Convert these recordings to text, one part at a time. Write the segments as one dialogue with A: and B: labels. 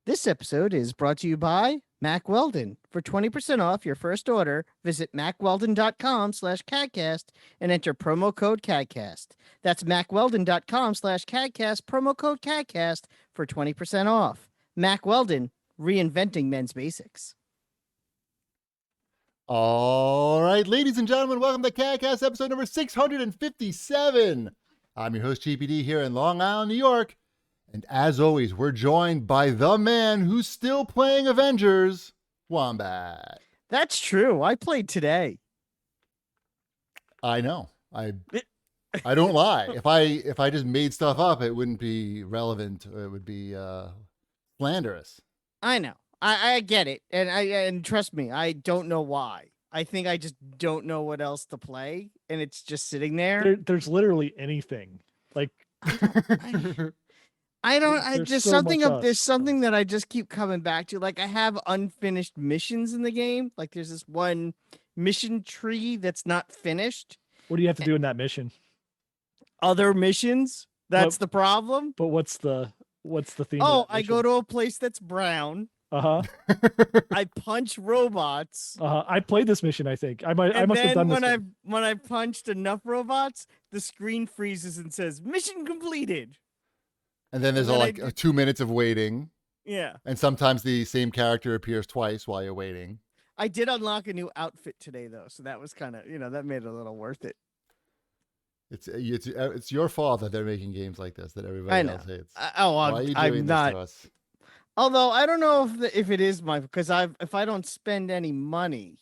A: This episode is brought to you by Mac Weldon. For 20% off your first order, visit macweldon.com/CAGcast and enter promo code CAGcast. That's macweldon.com/CAGcast, promo code CAGcast for 20% off. Mac Weldon, reinventing men's basics.
B: All right, ladies and gentlemen, welcome to CAGcast episode number 657. I'm your host, GPD, here in Long Island, New York. And as always, we're joined by the man who's still playing Avengers, Wombat.
A: That's true. I played today.
B: I know. I don't lie. If I just made stuff up, it wouldn't be relevant. It would be slanderous.
A: I know. I get it. And trust me, I don't know why. I think I just don't know what else to play, and it's just sitting there.
C: There's literally anything. Like
A: there's something that I just keep coming back to. Like I have unfinished missions in the game. Like there's this one mission tree that's not finished.
C: What do you have to do in that mission?
A: Other missions. That's the problem.
C: But what's the theme?
A: Oh, I go to a place that's brown. I punch robots.
C: I played this mission, I think. I must have done this.
A: When I punched enough robots, the screen freezes and says mission completed.
B: And then there's 2 minutes of waiting.
A: Yeah.
B: And sometimes the same character appears twice while you're waiting.
A: I did unlock a new outfit today, though, so that was kind of, that made it a little worth it.
B: It's your fault that they're making games like this that everybody else hates.
A: I'm not.
B: To us?
A: Although I don't know if it is because if I don't spend any money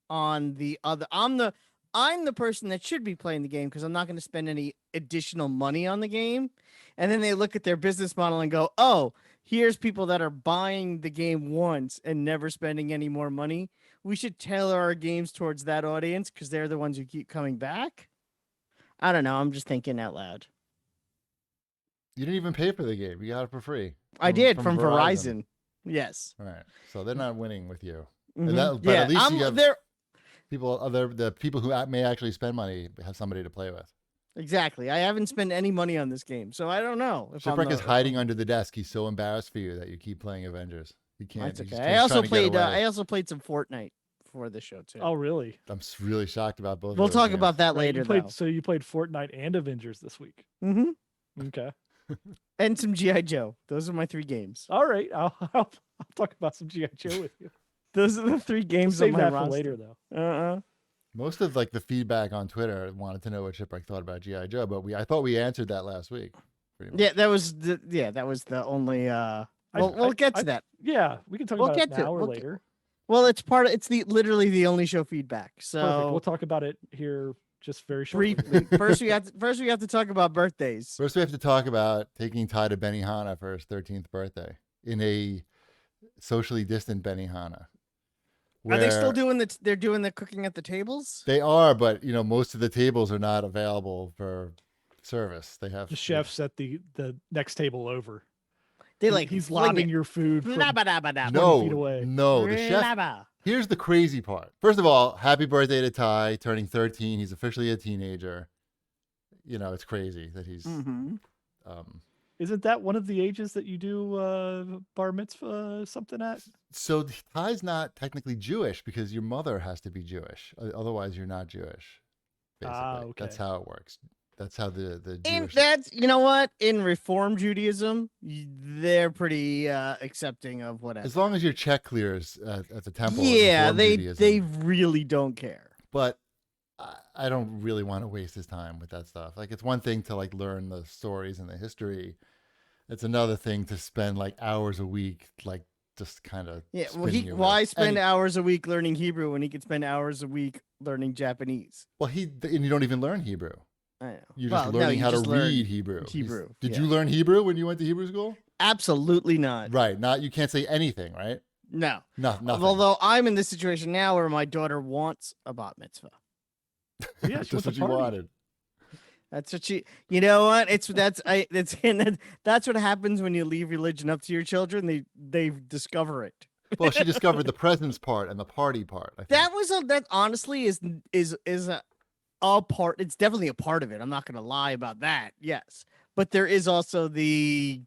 A: on the other, I'm the person that should be playing the game because I'm not going to spend any additional money on the game. And then they look at their business model and go, oh, here's people that are buying the game once and never spending any more money. We should tailor our games towards that audience because they're the ones who keep coming back. I don't know. I'm just thinking out loud.
B: You didn't even pay for the game. You got it for free.
A: I did from Verizon. Yes.
B: All right. So they're not winning with you.
A: Mm-hmm.
B: At least you have the people who may actually spend money have somebody to play with.
A: Exactly. I haven't spent any money on this game, so I don't know.
B: Shipwreck is hiding under the desk. He's so embarrassed for you that you keep playing Avengers. He can't.
A: That's okay. I also played some Fortnite for the show too.
C: Oh, really?
B: I'm really shocked about both.
A: We'll talk about that later.
C: So you played Fortnite and Avengers this week.
A: Mm-hmm.
C: Okay.
A: And some G.I. Joe. Those are my 3 games.
C: All right. I'll talk about some G.I. Joe with you.
A: Those are the 3 games on my roster.
C: For later, though.
B: Most of the feedback on Twitter wanted to know what Shipwreck thought about G.I. Joe, but I thought we answered that last week.
A: Yeah, that was the only. We'll get to that.
C: Yeah, we can talk about it an hour later.
A: Well, it's literally the only show feedback. So
C: perfect. We'll talk about it here just very shortly.
A: Briefly. First, we have to talk about birthdays.
B: First, we have to talk about taking Ty to Benihana for his 13th birthday in a socially distant Benihana.
A: Are they still doing they're doing the cooking at the tables?
B: They are, but most of the tables are not available for service. They have
C: the chefs at the next table over.
A: He's
C: lobbing your food from 20 feet away.
B: No, the chef. Here's the crazy part. First of all, happy birthday to Ty, turning 13. He's officially a teenager. It's crazy that he's.
A: Mm-hmm.
C: Isn't that one of the ages that you do bar mitzvah something at?
B: So Ty's not technically Jewish because your mother has to be Jewish. Otherwise, you're not Jewish. Basically,
C: okay.
B: That's how it works. That's how the Jewish.
A: And that's what in Reform Judaism they're pretty accepting of whatever.
B: As long as your check clears at the temple.
A: Yeah, they really don't care.
B: But I don't really want to waste his time with that stuff. It's one thing to learn the stories and the history. It's another thing to spend hours a week just kind of.
A: Yeah, well, why spend hours a week learning Hebrew when he could spend hours a week learning Japanese?
B: Well, and you don't even learn Hebrew.
A: I know.
B: You're just learning how to read Hebrew. Did you learn Hebrew when you went to Hebrew school?
A: Absolutely not.
B: Right. You can't say anything, right?
A: No.
B: Nothing.
A: Although I'm in this situation now where my daughter wants a bat mitzvah.
C: Yeah,
B: that's what you wanted.
A: That's what you know what? That's what happens when you leave religion up to your children. They discover it.
B: Well, she discovered the presents part and the party part. I think.
A: That honestly is a part. It's definitely a part of it. I'm not going to lie about that. Yes, but there is also the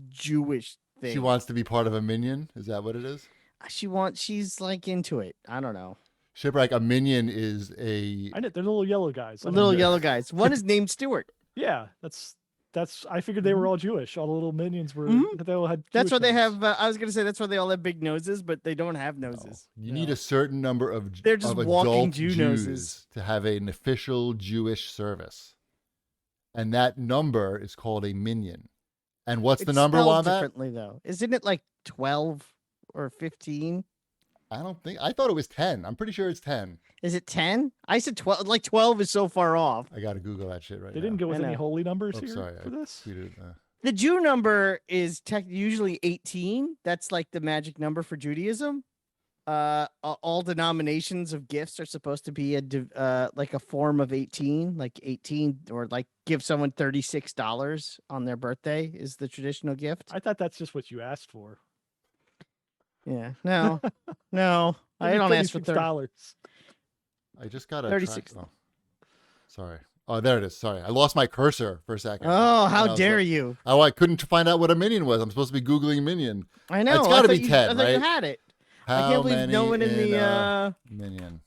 A: Jewish thing.
B: She wants to be part of a minion. Is that what it is?
A: She's like into it. I don't know.
B: Shipwreck, a minion is a.
C: I know they're the little yellow guys. I don't
A: Little
C: know.
A: yellow guys. One is named Stuart.
C: Yeah, that's. I figured they were all Jewish. All the little minions were.
A: Mhm.
C: They all had.
A: That's
C: Jewish
A: why they
C: names.
A: have. I was gonna say that's why they all have big noses, but they don't have noses.
B: You need a certain number of
A: They're just
B: of
A: walking
B: adult
A: Jew
B: Jews
A: noses.
B: to have an official Jewish service, and that number is called a minion. And what's the
A: It's
B: number,
A: spelled
B: Wombat?
A: differently though. Isn't it like 12 or 15?
B: I don't think. I thought it was 10. I'm pretty sure it's 10.
A: Is it 10? I said 12. Like 12 is so far off.
B: I got to Google that shit right
C: They
B: now.
C: didn't go with
A: I
C: any
A: know.
C: holy numbers
B: Oh,
C: here
B: sorry,
C: for
B: I
C: this.
B: tweeted.
A: The Jew number is usually 18. That's like the magic number for Judaism. All denominations of gifts are supposed to be like a form of 18, like 18, or like give someone $36 on their birthday is the traditional gift.
C: I thought that's just what you asked for.
A: Yeah, no, no, I don't ask for
C: $36.
B: I just got a
A: 36.
B: Oh, sorry. Oh, there it is. Sorry, I lost my cursor for a second.
A: Oh,
B: And I
A: how
B: was
A: dare
B: like-
A: you!
B: Oh, I couldn't find out what a minion was. I'm supposed to be Googling minion.
A: I know.
B: It's
A: I
B: gotta
A: thought
B: be
A: you-
B: 10,
A: I thought you
B: right?
A: had it.
B: How
A: I can't believe
B: many
A: no one in the
B: minion?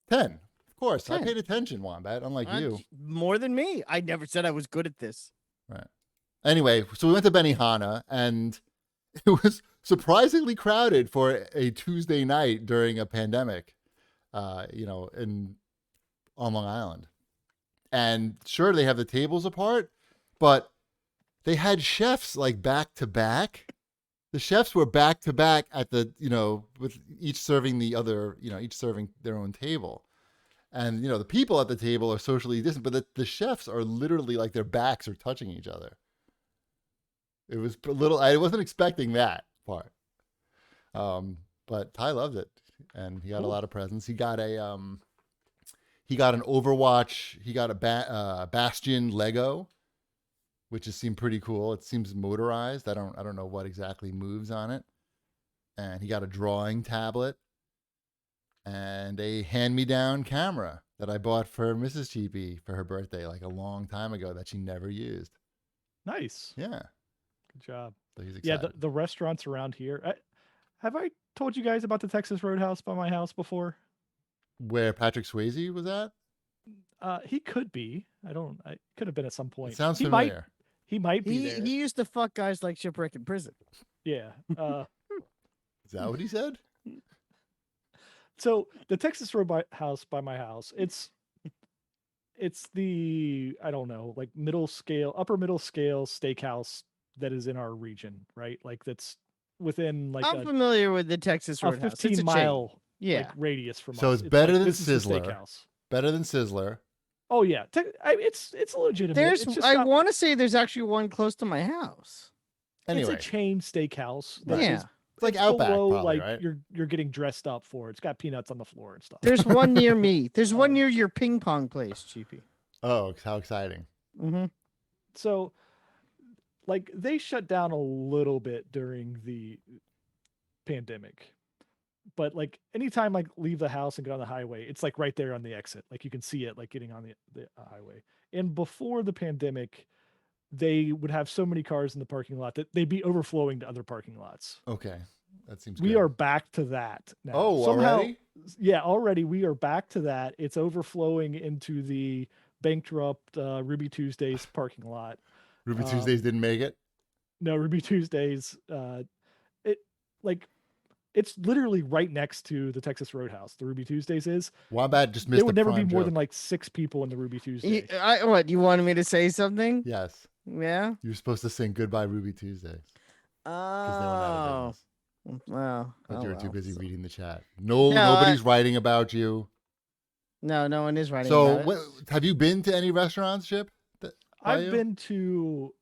B: 10. Of course,
A: 10.
B: I paid attention, Wombat. Unlike you.
A: More than me. I never said I was good at this.
B: Right. Anyway, so we went to Benihana, and it was surprisingly crowded for a Tuesday night during a pandemic. On Long Island. And sure, they have the tables apart, but they had chefs like back to back. The chefs were back to back at the, with each serving the other, each serving their own table. And, the people at the table are socially distant, but the chefs are literally like their backs are touching each other. It was a little, I wasn't expecting that part. But Ty loved it. And he got a lot of presents. He got an Overwatch. He got a Bastion Lego, which just seemed pretty cool. It seems motorized. I don't know what exactly moves on it. And he got a drawing tablet and a hand-me-down camera that I bought for Mrs. Cheapy for her birthday like a long time ago that she never used.
C: Nice.
B: Yeah.
C: Good job.
B: So he's
C: Yeah,
B: excited.
C: the restaurants around here. Have I told you guys about the Texas Roadhouse by my house before?
B: Where Patrick Swayze was at?
C: He could be. I could have been at some point.
B: It sounds
C: he
B: familiar.
C: He might be there.
A: He used to fuck guys like Shipwreck in prison.
C: Yeah.
B: Is that what he said?
C: So the Texas Roadhouse by my house, it's the, I don't know, like upper middle scale steakhouse that is in our region, right? Like that's within like
A: I'm familiar with the Texas
C: a
A: Roadhouse.
C: 15
A: It's a chain.
C: mile
A: Yeah.
C: like, radius from
B: So
C: us.
B: it's better than
C: this is the
B: Sizzler.
C: steakhouse.
B: Better than Sizzler.
C: Oh yeah, it's legitimate.
A: There's
C: It's just
A: I
C: got-
A: want to say there's actually one close to my house.
B: Anyway,
C: it's a chain steakhouse. that
A: Yeah.
C: is
B: it's like Outback,
C: below,
B: probably,
C: like
B: right?
C: you're getting dressed up for. It's got peanuts on the floor and stuff.
A: There's one near me. There's one near your ping pong place, Cheapy.
B: Oh, how exciting.
A: Mm-hmm.
C: So, like, they shut down a little bit during the pandemic, but like anytime I leave the house and get on the highway, it's like right there on the exit. Like you can see it, like getting on the highway. And before the pandemic, they would have so many cars in the parking lot that they'd be overflowing to other parking lots.
B: Okay. That seems
C: We
B: good.
C: are back to that now.
B: Oh,
C: Somehow,
B: already?
C: yeah, already we are back to that. It's overflowing into the bankrupt Ruby Tuesdays parking lot.
B: Ruby Tuesdays didn't make it?
C: No, Ruby Tuesdays. It's literally right next to the Texas Roadhouse. The Ruby Tuesdays is.
B: Wombat just missed
C: There would
B: the
C: never be
B: prime
C: more
B: joke.
C: than like 6 people in the Ruby Tuesday.
A: What, you wanted me to say something?
B: Yes.
A: Yeah.
B: You were supposed to sing Goodbye Ruby Tuesdays. Because they went out of
A: Oh.
B: business.
A: Well.
B: But
A: oh
B: you were too
A: well.
B: busy reading the chat.
A: No,
B: Nobody's writing about you.
A: No, no one is writing
B: So,
A: about it.
B: have you been to any restaurants, Chip?
C: I've been to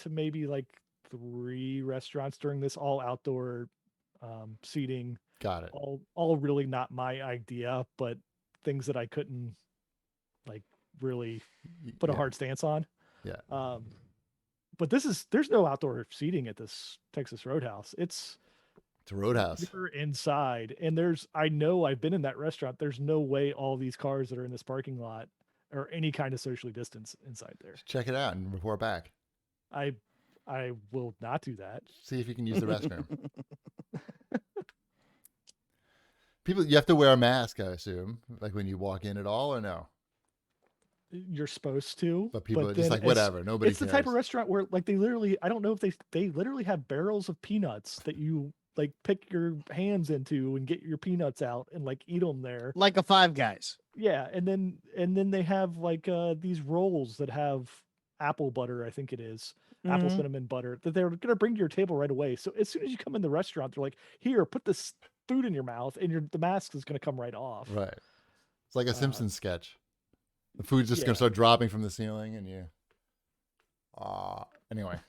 C: maybe like 3 restaurants during this all outdoor seating.
B: Got it.
C: All really not my idea, but things that I couldn't like really put a
B: Yeah.
C: hard stance on.
B: Yeah.
C: But there's no outdoor seating at this Texas Roadhouse. It's
B: a roadhouse.
C: You're inside, and I know I've been in that restaurant. There's no way all these cars that are in this parking lot are any kind of socially distanced inside there.
B: Check it out and report back.
C: I I will not do that.
B: See if you can use the restroom. You have to wear a mask, I assume, like when you walk in at all, or no?
C: You're supposed to,
B: But people are just
C: then
B: like, whatever, nobody
C: it's
B: cares.
C: the type of restaurant where like they literally, I don't know if they literally have barrels of peanuts that you like pick your hands into and get your peanuts out and like eat them there.
A: Like a Five Guys.
C: Yeah, and then they have like these rolls that have apple butter, I think it is. Apple
A: Mhm.
C: cinnamon butter that they're gonna bring to your table right away. So as soon as you come in the restaurant, they're like, "Here, put this food in your mouth," and the mask is gonna come right off.
B: Right. It's like a Simpsons sketch. The food's just gonna start dropping from the ceiling, and you. Anyway.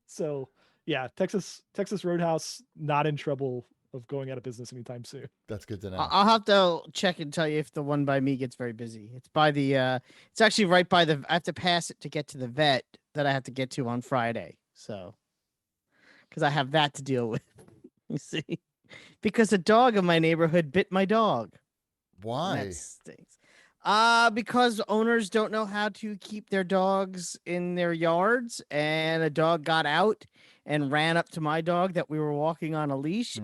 C: So yeah, Texas Roadhouse not in trouble of going out of business anytime soon.
B: That's good to know.
A: I'll have to check and tell you if the one by me gets very busy. It's by the it's actually right by the I have to pass it to get to the vet that I have to get to on Friday. So because I have that to deal with. You see? Because a dog in my neighborhood bit my dog.
B: Why?
A: That stinks. Because owners don't know how to keep their dogs in their yards, and a dog got out and ran up to my dog that we were walking on a leash,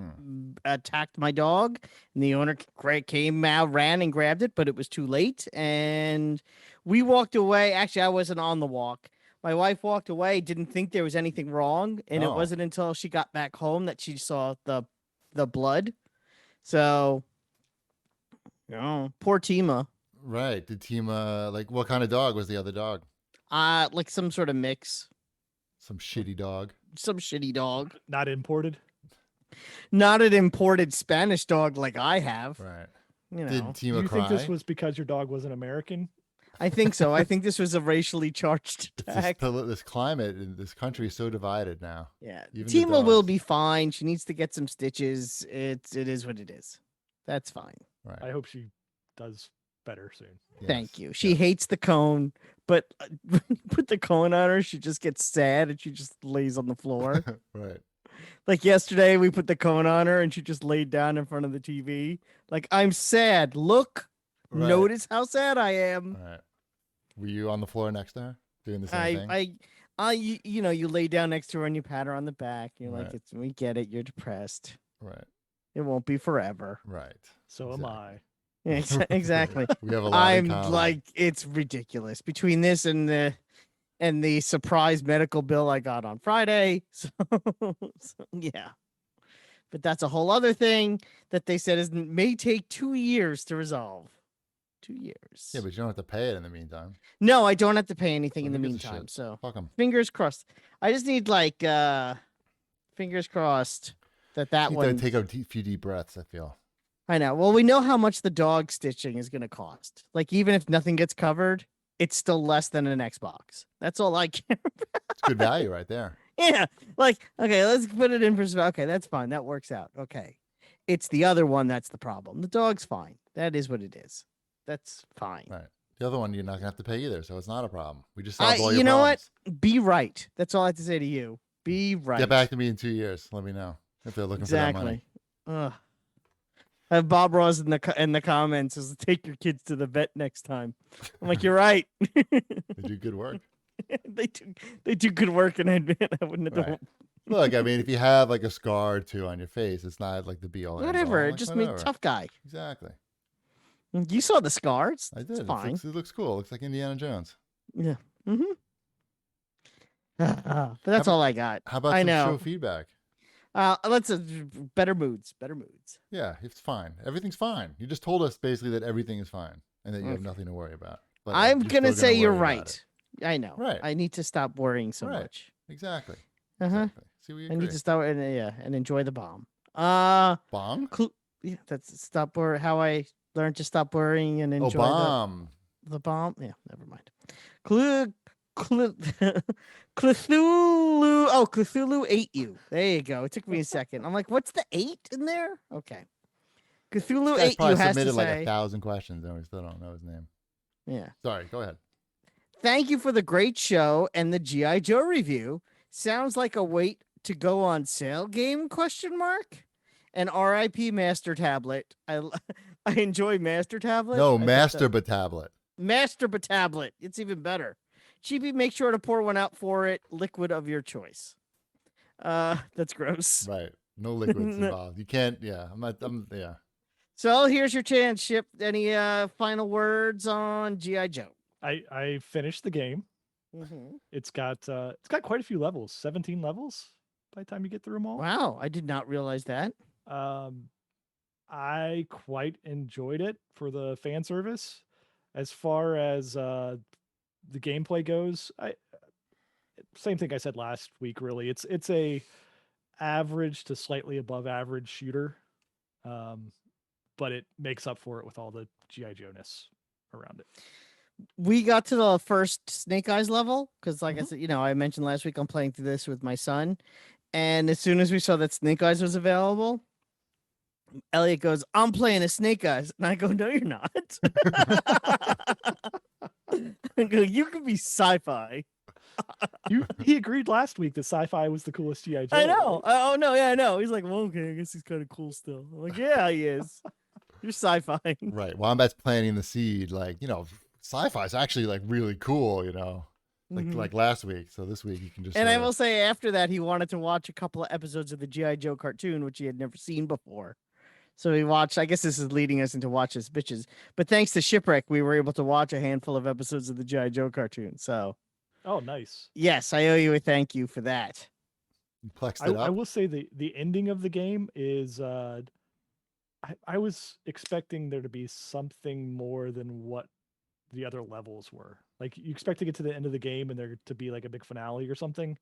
A: attacked my dog, and the owner came out, ran and grabbed it, but it was too late, and we walked away. Actually, I wasn't on the walk. My wife walked away, didn't think there was anything wrong, and it wasn't until she got back home that she saw the blood. So, poor Tima.
B: Right. Did Tima, like, what kind of dog was the other dog?
A: Like some sort of mix.
B: Some shitty dog.
A: Some shitty dog.
C: Not imported.
A: Not an imported Spanish dog like I have.
B: Right.
A: You know.
B: Did Tima
C: Do you
B: cry?
C: think this was because your dog was an American?
A: I think so. I think this was a racially charged attack.
B: This climate in this country is so divided now.
A: Yeah.
B: Even the
A: Tima will
B: dogs.
A: be fine. She needs to get some stitches. It is what it is. That's fine.
B: Right.
C: I hope she does better soon.
A: Thank you. She hates the cone, but when you put the cone on her, she just gets sad and she just lays on the floor.
B: Right.
A: Like yesterday, we put the cone on her and she just laid down in front of the TV. Like, I'm sad. Look, notice how sad I am.
B: Right. Were you on the floor next to her doing the same thing?
A: You lay down next to her and you pat her on the back. You're
B: Right.
A: like, we get it. You're depressed.
B: Right.
A: It won't be forever.
B: Right.
C: So am I.
A: Yeah, exactly.
B: We have a lot in
A: I'm
B: common.
A: like, it's ridiculous between this and the surprise medical bill I got on Friday. So yeah, but that's a whole other thing that they said may take 2 years to resolve. 2 years.
B: Yeah, but you don't have to pay it in the meantime.
A: No, I don't have to pay anything
B: So
A: in the
B: who gives a
A: meantime.
B: shit?
A: So
B: Fuck 'em.
A: fingers crossed. I just need like fingers crossed that
B: You
A: one.
B: gotta take a few deep breaths, I feel.
A: I know. Well, we know how much the dog stitching is going to cost. Like, even if nothing gets covered, it's still less than an Xbox. That's all I care about.
B: It's good value right there.
A: Yeah. Like, okay, let's put it in perspective. Okay, that's fine. That works out. Okay. It's the other one that's the problem. The dog's fine. That is what it is. That's fine.
B: Right. The other one you're not gonna have to pay either, so it's not a problem. We just solved all your
A: You know
B: problems.
A: what? Be right. That's all I have to say to you. Be right.
B: Get back to me in 2 years. Let me know if they're looking for that money.
A: Ugh. Bob Ross in the comments says, take your kids to the vet next time. I'm like, you're right.
B: They do good work.
A: they do good work, and I wouldn't have
B: Right. Look, I mean, if you have like a scar or two on your face, it's not like the be all.
A: whatever.
B: Like,
A: Just me, tough guy.
B: Exactly.
A: You saw the scars.
B: I did.
A: It's fine.
B: It looks cool. It looks like Indiana Jones.
A: Yeah. Mm-hmm. But that's all I got.
B: How about
A: I
B: some
A: know.
B: show feedback?
A: Let's better moods.
B: Yeah, it's fine. Everything's fine. You just told us basically that everything is fine and that you have nothing to worry about. But
A: I'm
B: you're
A: gonna
B: still
A: say you're
B: worry about
A: right. I know.
B: Right.
A: I need to stop worrying so
B: Right.
A: much.
B: Exactly.
A: Uh-huh.
B: Exactly. See, we
A: I
B: agree.
A: need to stop and enjoy the bomb.
B: Bong?
A: Yeah, that's stop worry. How I learned to stop worrying and enjoy
B: bomb.
A: the bomb. Yeah, never mind. Cthulhu. Oh, Cthulhu ate you. There you go. It took me a second. I'm like, what's the 8 in there? Okay. Cthulhu
B: This guy's
A: ate
B: probably
A: you has to
B: submitted like
A: say.
B: 1,000 questions and we still don't know his name.
A: Yeah.
B: Sorry, go ahead.
A: Thank you for the great show and the G.I. Joe review. Sounds like a wait to go on sale game? ? And R.I.P. Master Tablet. I enjoy Master Tablet.
B: No, Master Tablet.
A: Master Tablet. It's even better. Chibi, make sure to pour one out for it. Liquid of your choice. That's gross.
B: Right. No liquids involved. You can't. Yeah. Yeah.
A: So here's your chance, Ship. Any final words on GI Joe?
C: I finished the game.
A: Mm-hmm.
C: It's got quite a few levels, 17 levels by the time you get through them all.
A: Wow, I did not realize that.
C: I quite enjoyed it for the fan service. As far as the gameplay goes, same thing I said last week. Really, it's a average to slightly above average shooter, but it makes up for it with all the GI Joe-ness around it.
A: We got to the first Snake Eyes level because, like I
C: Mhm.
A: said, I mentioned last week I'm playing through this with my son, and as soon as we saw that Snake Eyes was available, Elliot goes, "I'm playing a Snake Eyes," and I go, "No, you're not." I go, "You could be sci-fi."
C: He agreed last week that sci-fi was the coolest GI Joe.
A: I know.
C: right?
A: Oh no, yeah, I know. He's like, "Well, okay, I guess he's kind of cool still." I'm like, "Yeah, he is. You're sci-fi."
B: Right. Wombat's planting the seed. Like, sci-fi is actually like really cool.
A: Mhm.
B: Like last week. So this week you can just.
A: And I
B: sorta-
A: will say, after that, he wanted to watch a couple of episodes of the GI Joe cartoon, which he had never seen before. So we watched. I guess this is leading us into watch this bitches. But thanks to Shipwreck, we were able to watch a handful of episodes of the GI Joe cartoon. So
C: Oh, nice.
A: yes, I owe you a thank you for that.
B: You plexed
C: I
B: it up.
C: will say the ending of the game is I was expecting there to be something more than what the other levels were. Like you expect to get to the end of the game and there to be like a big finale or something,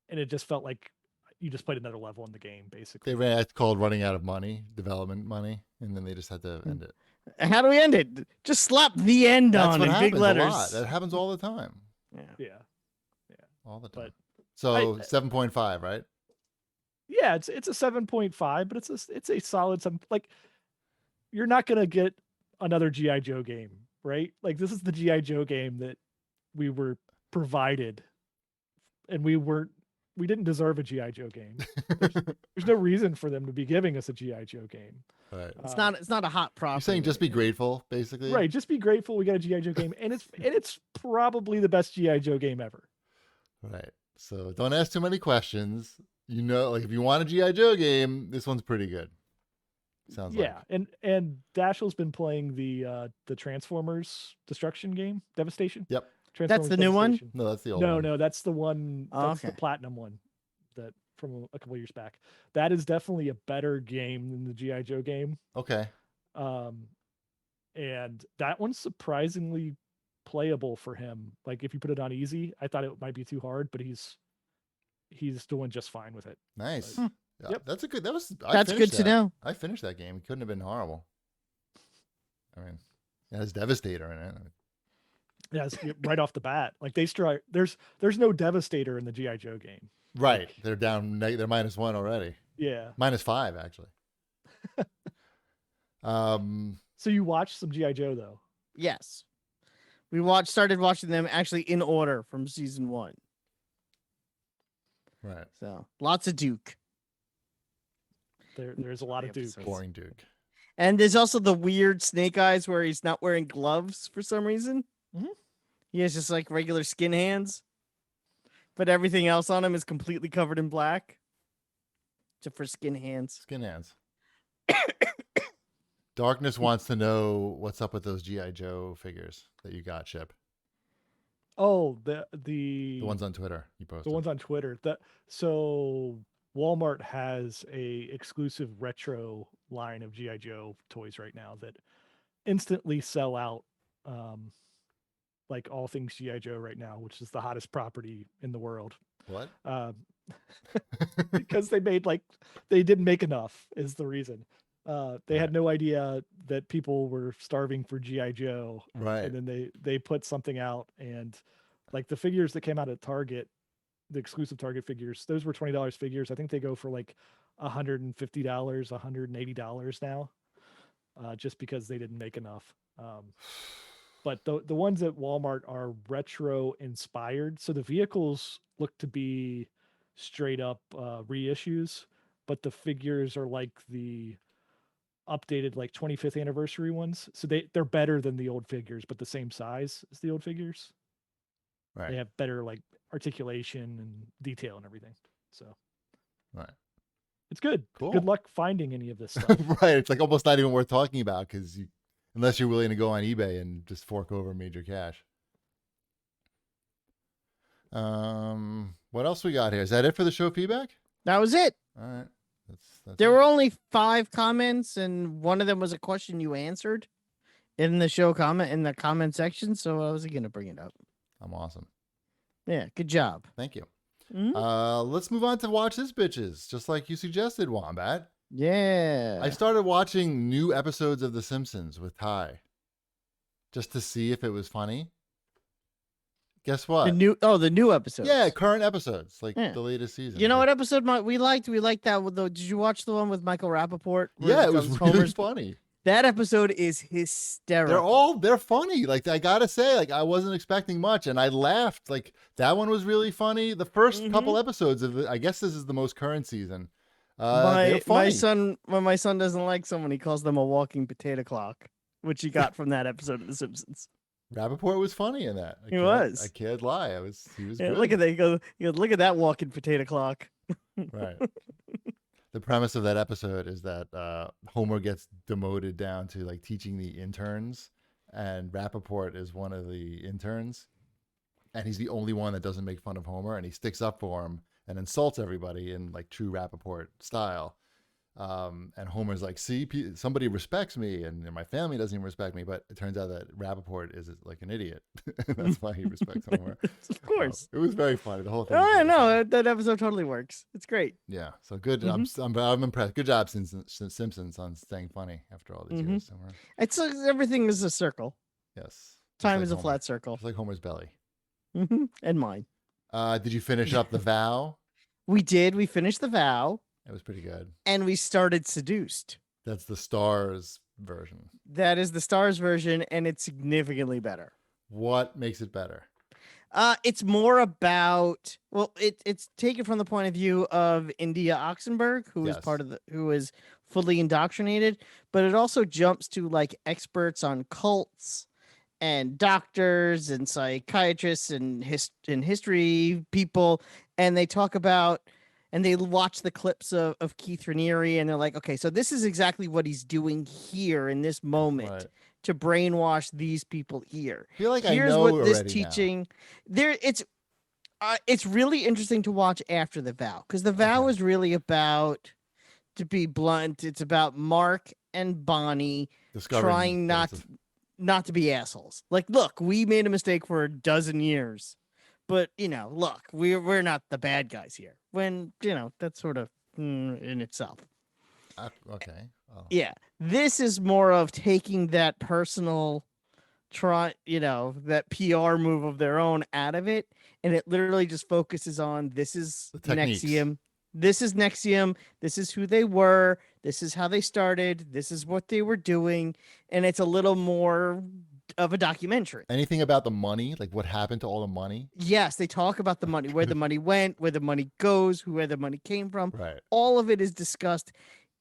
C: and it just felt like you just played another level in the game, basically.
B: It's called running out of money, development money, and then they just had to end it.
A: How do we end it? Just slap the end
B: That's
A: on
B: what
A: in
B: happens
A: big
B: a
A: letters.
B: lot. That happens all the time.
A: Yeah.
C: Yeah,
B: All the time.
C: but
B: So
C: I-
B: 7.5, right?
C: yeah, it's a 7.5, but it's a solid seven. Like you're not gonna get another GI Joe game, right? Like this is the GI Joe game that we were provided, and we didn't deserve a GI Joe game. There's no reason for them to be giving us a GI Joe game.
B: Right.
A: It's not a hot property.
B: You're saying just be grateful, basically?
C: Right, just be grateful we got a GI Joe game, and it's probably the best GI Joe game ever.
B: Right. So don't ask too many questions. Like if you want a G.I. Joe game, this one's pretty good. Sounds like.
C: Yeah, and Dashiell's been playing the Transformers Destruction game, Devastation.
B: Yep.
C: Transformers
A: the new one?
C: Devastation.
B: No, that's the old
C: No,
B: one.
C: no, that's the one.
A: Oh,
C: That's the
A: okay.
C: platinum one, that from a couple years back. That is definitely a better game than the GI Joe game.
B: Okay.
C: And that one's surprisingly playable for him. Like if you put it on easy, I thought it might be too hard, but he's doing just fine with it.
B: Nice.
C: Hmm.
B: Yeah,
C: Yep.
B: that's good
A: That's good to know.
B: I finished that game. It couldn't have been horrible. I mean, it has Devastator in it.
C: Yeah, right off the bat. Like there's no Devastator in the GI Joe game.
B: Right.
C: Like,
B: They're down. They're -1 already.
C: yeah.
B: -5 actually.
C: So you watched some GI Joe though.
A: Yes. We started watching them actually in order from season 1.
B: Right.
A: So lots of Duke.
C: There's a lot of Duke.
A: Episodes.
B: Boring Duke.
A: And there's also the weird Snake Eyes where he's not wearing gloves for some reason.
C: Mhm.
A: He has just like regular skin hands, but everything else on him is completely covered in black, except for skin hands.
B: Skin hands. Darkness wants to know what's up with those G.I. Joe figures that you got, Chip.
C: Oh, the
B: ones on Twitter you posted.
C: The ones on Twitter. So Walmart has a exclusive retro line of GI Joe toys right now that instantly sell out. Like all things GI Joe right now, which is the hottest property in the world.
B: What?
C: Because they didn't make enough is the reason. They had no idea that people were starving for GI Joe,
B: Right.
C: and then they put something out, and like the figures that came out at Target, the exclusive Target figures, those were $20 figures. I think they go for like $150, $180 now, just because they didn't make enough. But the ones at Walmart are retro inspired, so the vehicles look to be straight up reissues, but the figures are like the updated like 25th anniversary ones, so they're better than the old figures, but the same size as the old figures.
B: Right.
C: They have better like articulation and detail and everything. So
B: Right.
C: it's good.
B: Cool.
C: Good luck finding any of this stuff.
B: Right. It's like almost not even worth talking about because unless you're willing to go on eBay and just fork over major cash. What else we got here? Is that it for the show feedback?
A: That was it.
B: All right. That's
A: There
B: it.
A: were only 5 comments, and one of them was a question you answered in the comment section. So I was going to bring it up.
B: I'm awesome.
A: Yeah, good job.
B: Thank you.
A: Mhm.
B: Let's move on to Watch This Bitches, just like you suggested, Wombat.
A: Yeah.
B: I started watching new episodes of The Simpsons with Ty just to see if it was funny. Guess what?
A: the new episodes.
B: Yeah, current episodes, like
A: Yeah.
B: the latest season.
A: You know what episode we liked? We liked that with did you watch the one with Michael Rappaport? where
B: Yeah, it was
A: becomes
B: really
A: Homer's-
B: funny.
A: That episode is hysterical.
B: They're funny. Like I gotta say, like I wasn't expecting much, and I laughed. Like that one was really funny. The first couple episodes of it, I guess this is the most current season. They're funny.
A: When my son doesn't like someone, he calls them a walking potato clock, which he got from that episode of The Simpsons.
B: Rappaport was funny in that.
A: He was.
B: I can't lie. He was good.
A: Look at that. He goes, look at that walking potato clock.
B: Right. The premise of that episode is that Homer gets demoted down to like teaching the interns, and Rappaport is one of the interns, and he's the only one that doesn't make fun of Homer, and he sticks up for him and insults everybody in like true Rappaport style. And Homer's like, see, somebody respects me, and my family doesn't even respect me. But it turns out that Rappaport is like an idiot. That's why he respects Homer.
A: Of course.
B: It was very funny. The whole thing.
A: Oh, no, that episode totally works. It's great.
B: Yeah. So good. I'm impressed. Good job, Simpsons, on staying funny after all these years. Homer.
A: It's everything is a circle.
B: Yes.
A: Time is a flat circle.
B: Just like Homer's belly.
A: And mine.
B: Did you finish up The Vow?
A: We did. We finished The Vow.
B: It was pretty good.
A: And we started Seduced.
B: That's the Stars version.
A: That is the Stars version, and it's significantly better.
B: What makes it better?
A: It's more about it's taken from the point of view of India Oxenberg, who is who is fully indoctrinated, but it also jumps to like experts on cults and doctors and psychiatrists and history people, and they talk about. And they watch the clips of Keith Raniere, and they're like, okay, so this is exactly what he's doing here in this moment to brainwash these people here.
B: I feel like
A: Here's
B: I know
A: what this
B: already
A: teaching there. It's really interesting to watch after The Vow, because The Vow is really about, to be blunt, it's about Mark and Bonnie trying not to be assholes. Like, look, we made a mistake for a dozen years. But, look, we're not the bad guys here. When, that's sort of in itself.
B: Okay. Oh.
A: Yeah. This is more of taking that personal that PR move of their own out of it. And it literally just focuses on this is NXIVM. This is NXIVM. This is who they were. This is how they started. This is what they were doing. And it's a little more of a documentary.
B: Anything about the money? Like what happened to all the money?
A: Yes, they talk about the money, where the money went, where the money goes, where the money came from.
B: Right.
A: All of it is discussed,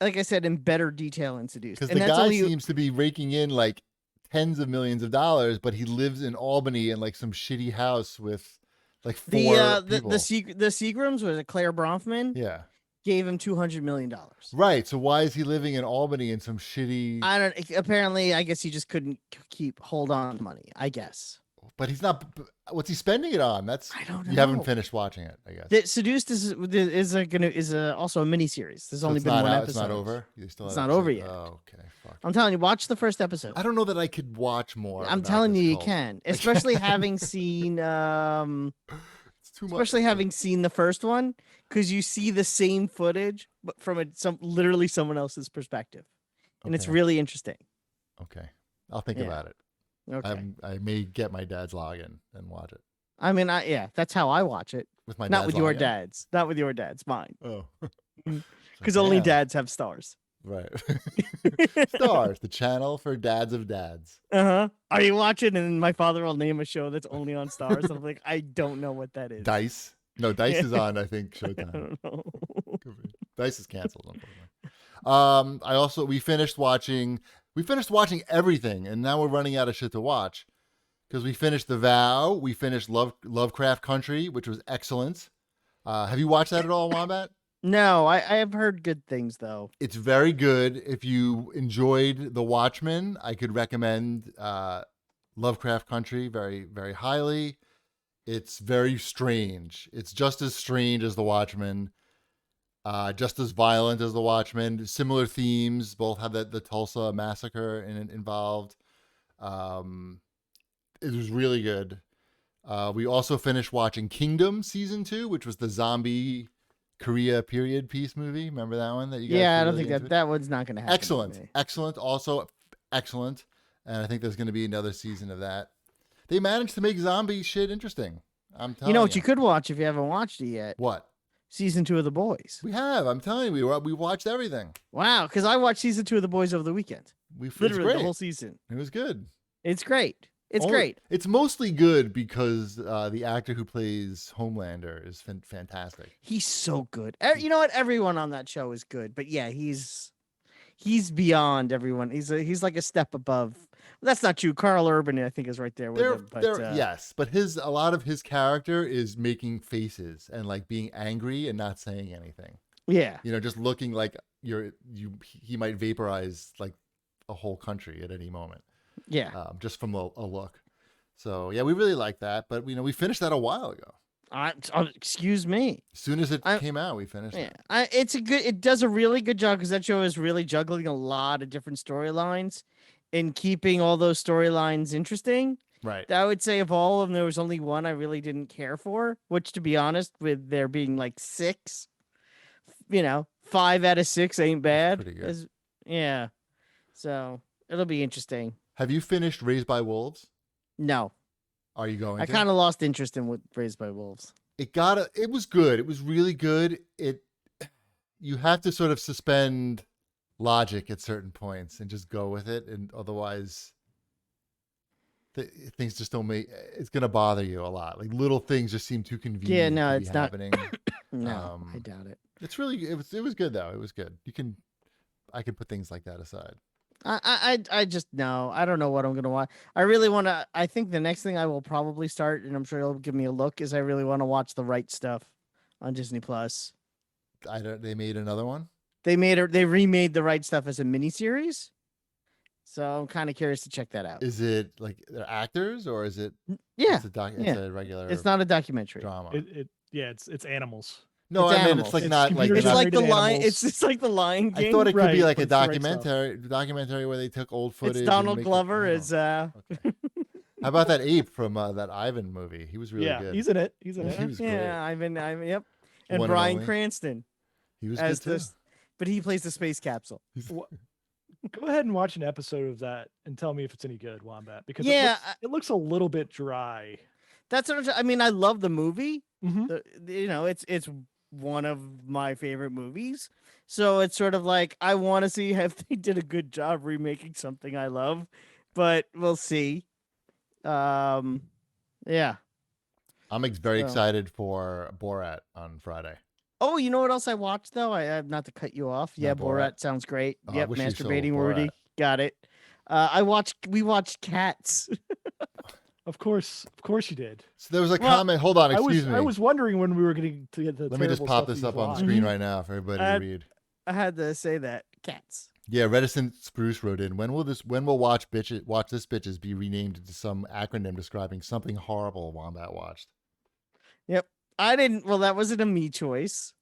A: like I said, in better detail in Seduced.
B: Because the guy seems to be raking in like tens of millions of dollars, but he lives in Albany in like some shitty house with like four people.
A: The Seagrams, was it Claire Bronfman?
B: Yeah.
A: Gave him $200 million.
B: Right. So why is he living in Albany in some shitty?
A: Apparently, I guess he just couldn't hold on to money, I guess.
B: But he's not. What's he spending it on? I don't know. You haven't finished watching it, I guess.
A: The Seduced is also a miniseries. There's only been one episode.
B: It's not over.
A: It's not over yet.
B: Oh, okay. Fuck.
A: I'm telling you, watch the first episode.
B: I don't know that I could watch more.
A: I'm telling you, you can, especially having seen especially having seen the first one, because you see the same footage but from literally someone else's perspective, and it's really interesting.
B: Okay, I'll think about it.
A: Okay,
B: I may get my dad's login and watch it.
A: I mean, that's how I watch it.
B: With my
A: not
B: dad's
A: with your
B: login?
A: dad's, not with your dad's, mine.
B: Oh,
A: Because only dads have stars.
B: Right. Stars, the channel for dads of dads.
A: Are you watching? And my father will name a show that's only on Stars. And I'm like, I don't know what that is.
B: Dice. No, Dice is on, I think, Showtime.
A: I don't know.
B: Dice is canceled, unfortunately. We finished watching everything, and now we're running out of shit to watch. because we finished The Vow. We finished Lovecraft Country, which was excellent. Have you watched that at all, Wombat?
A: No, I have heard good things though.
B: It's very good. If you enjoyed The Watchmen, I could recommend Lovecraft Country very, very highly. It's very strange. It's just as strange as The Watchmen, just as violent as The Watchmen. Similar themes. Both have the Tulsa massacre involved. It was really good. We also finished watching Kingdom season 2, which was the zombie Korea period piece movie. Remember that one that you guys?
A: Yeah, I don't
B: really
A: think that one's not going to happen.
B: Excellent. Also excellent. And I think there's going to be another season of that. They managed to make zombie shit interesting. I'm telling you.
A: You know what you could watch if you haven't watched it yet?
B: What?
A: Season 2 of The Boys.
B: We have. I'm telling you, we watched everything.
A: Wow, because I watched season 2 of The Boys over the weekend. Literally the whole season.
B: It was good.
A: It's great. It's great.
B: It's mostly good because the actor who plays Homelander is fantastic.
A: He's so good. You know what? Everyone on that show is good, but yeah, he's beyond everyone. He's like a step above. That's not true. Carl Urban, I think, is right there with him. But,
B: yes, but a lot of his character is making faces and like being angry and not saying anything.
A: Yeah,
B: just looking like he might vaporize like a whole country at any moment.
A: Yeah,
B: just from a look. So yeah, we really like that. But we finished that a while ago.
A: Excuse me.
B: As soon as it came out, we finished it.
A: It does a really good job because that show is really juggling a lot of different storylines and keeping all those storylines interesting.
B: Right.
A: I would say of all of them, there was only one I really didn't care for, which, to be honest, with there being like 6, 5 out of 6 ain't bad.
B: Pretty good.
A: Yeah. So it'll be interesting.
B: Have you finished Raised by Wolves?
A: No.
B: Are you going?
A: I kind of lost interest in Raised by Wolves.
B: It was good. It was really good. You have to sort of suspend logic at certain points and just go with it, and otherwise things just don't make. It's gonna bother you a lot. Like little things just seem too convenient.
A: Yeah, no,
B: to be
A: it's not
B: happening.
A: No, I doubt it.
B: It's really. It was good though. It was good. I could put things like that aside.
A: I just no. I don't know what I'm gonna watch. I really want to. I think the next thing I will probably start, and I'm sure you'll give me a look, is I really want to watch The Right Stuff on Disney Plus.
B: They made another one.
A: They remade The Right Stuff as a miniseries. So I'm kind of curious to check that out.
B: Is it like they're actors or is it?
A: Yeah,
B: it's a regular.
A: It's not a documentary
B: drama.
C: It's animals.
B: No,
A: it's
B: I mean
A: animals.
B: it's like
C: It's
B: not like
A: it's like the
C: animals.
A: line. It's just like the Lion King.
B: I thought it could be
C: Right,
B: like a
C: but it's the right
B: documentary where they took old footage.
A: It's Donald
B: and
A: Glover as
B: Okay. How about that ape from that Ivan movie? He was really good.
C: He's in it. He's in
B: Yeah,
C: it.
B: he was great.
A: Ivan, yep. And
B: One and
A: Bryan
B: only.
A: Cranston
B: He was
A: as
B: good too.
A: this, but he plays the space capsule.
C: Go ahead and watch an episode of that and tell me if it's any good, Wombat. Because
A: Yeah,
C: it looks a little bit dry.
A: That's what I mean. I love the movie.
C: Mm-hmm.
A: It's one of my favorite movies. So it's sort of like I want to see if they did a good job remaking something I love, but we'll see. Yeah.
B: I'm very excited for Borat on Friday.
A: Oh, you know what else I watched though? I have not to cut you off. Yeah, Borat sounds great.
B: Oh, I
A: Yep,
B: wish you saw
A: masturbating
B: Borat.
A: worthy. Got it. We watched Cats.
C: Of course you did.
B: So there was a comment. Hold on, excuse me.
C: I was wondering when we were getting to get the.
B: Let me just
C: terrible
B: pop
C: stuff
B: this
C: you've
B: up on the
C: watched.
B: screen right now for everybody to read.
A: I had to say that. Cats.
B: Yeah, Reticent Spruce wrote in. When will Watch This Bitches be renamed into some acronym describing something horrible Wombat watched?
A: Yep. I didn't. Well, that wasn't a me choice.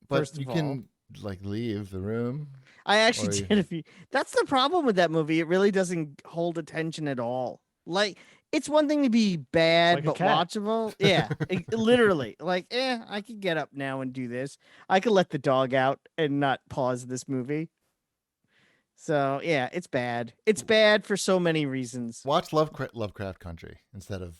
B: But
A: First of
B: you
A: all.
B: can like leave the room.
A: I actually
B: Or you-
A: did. That's the problem with that movie. It really doesn't hold attention at all. Like, it's one thing to be bad,
C: like a
A: but
C: cat.
A: watchable. Yeah, literally. Like, I could get up now and do this. I could let the dog out and not pause this movie. So yeah, it's bad. It's bad for so many reasons.
B: Watch Lovecraft Country instead of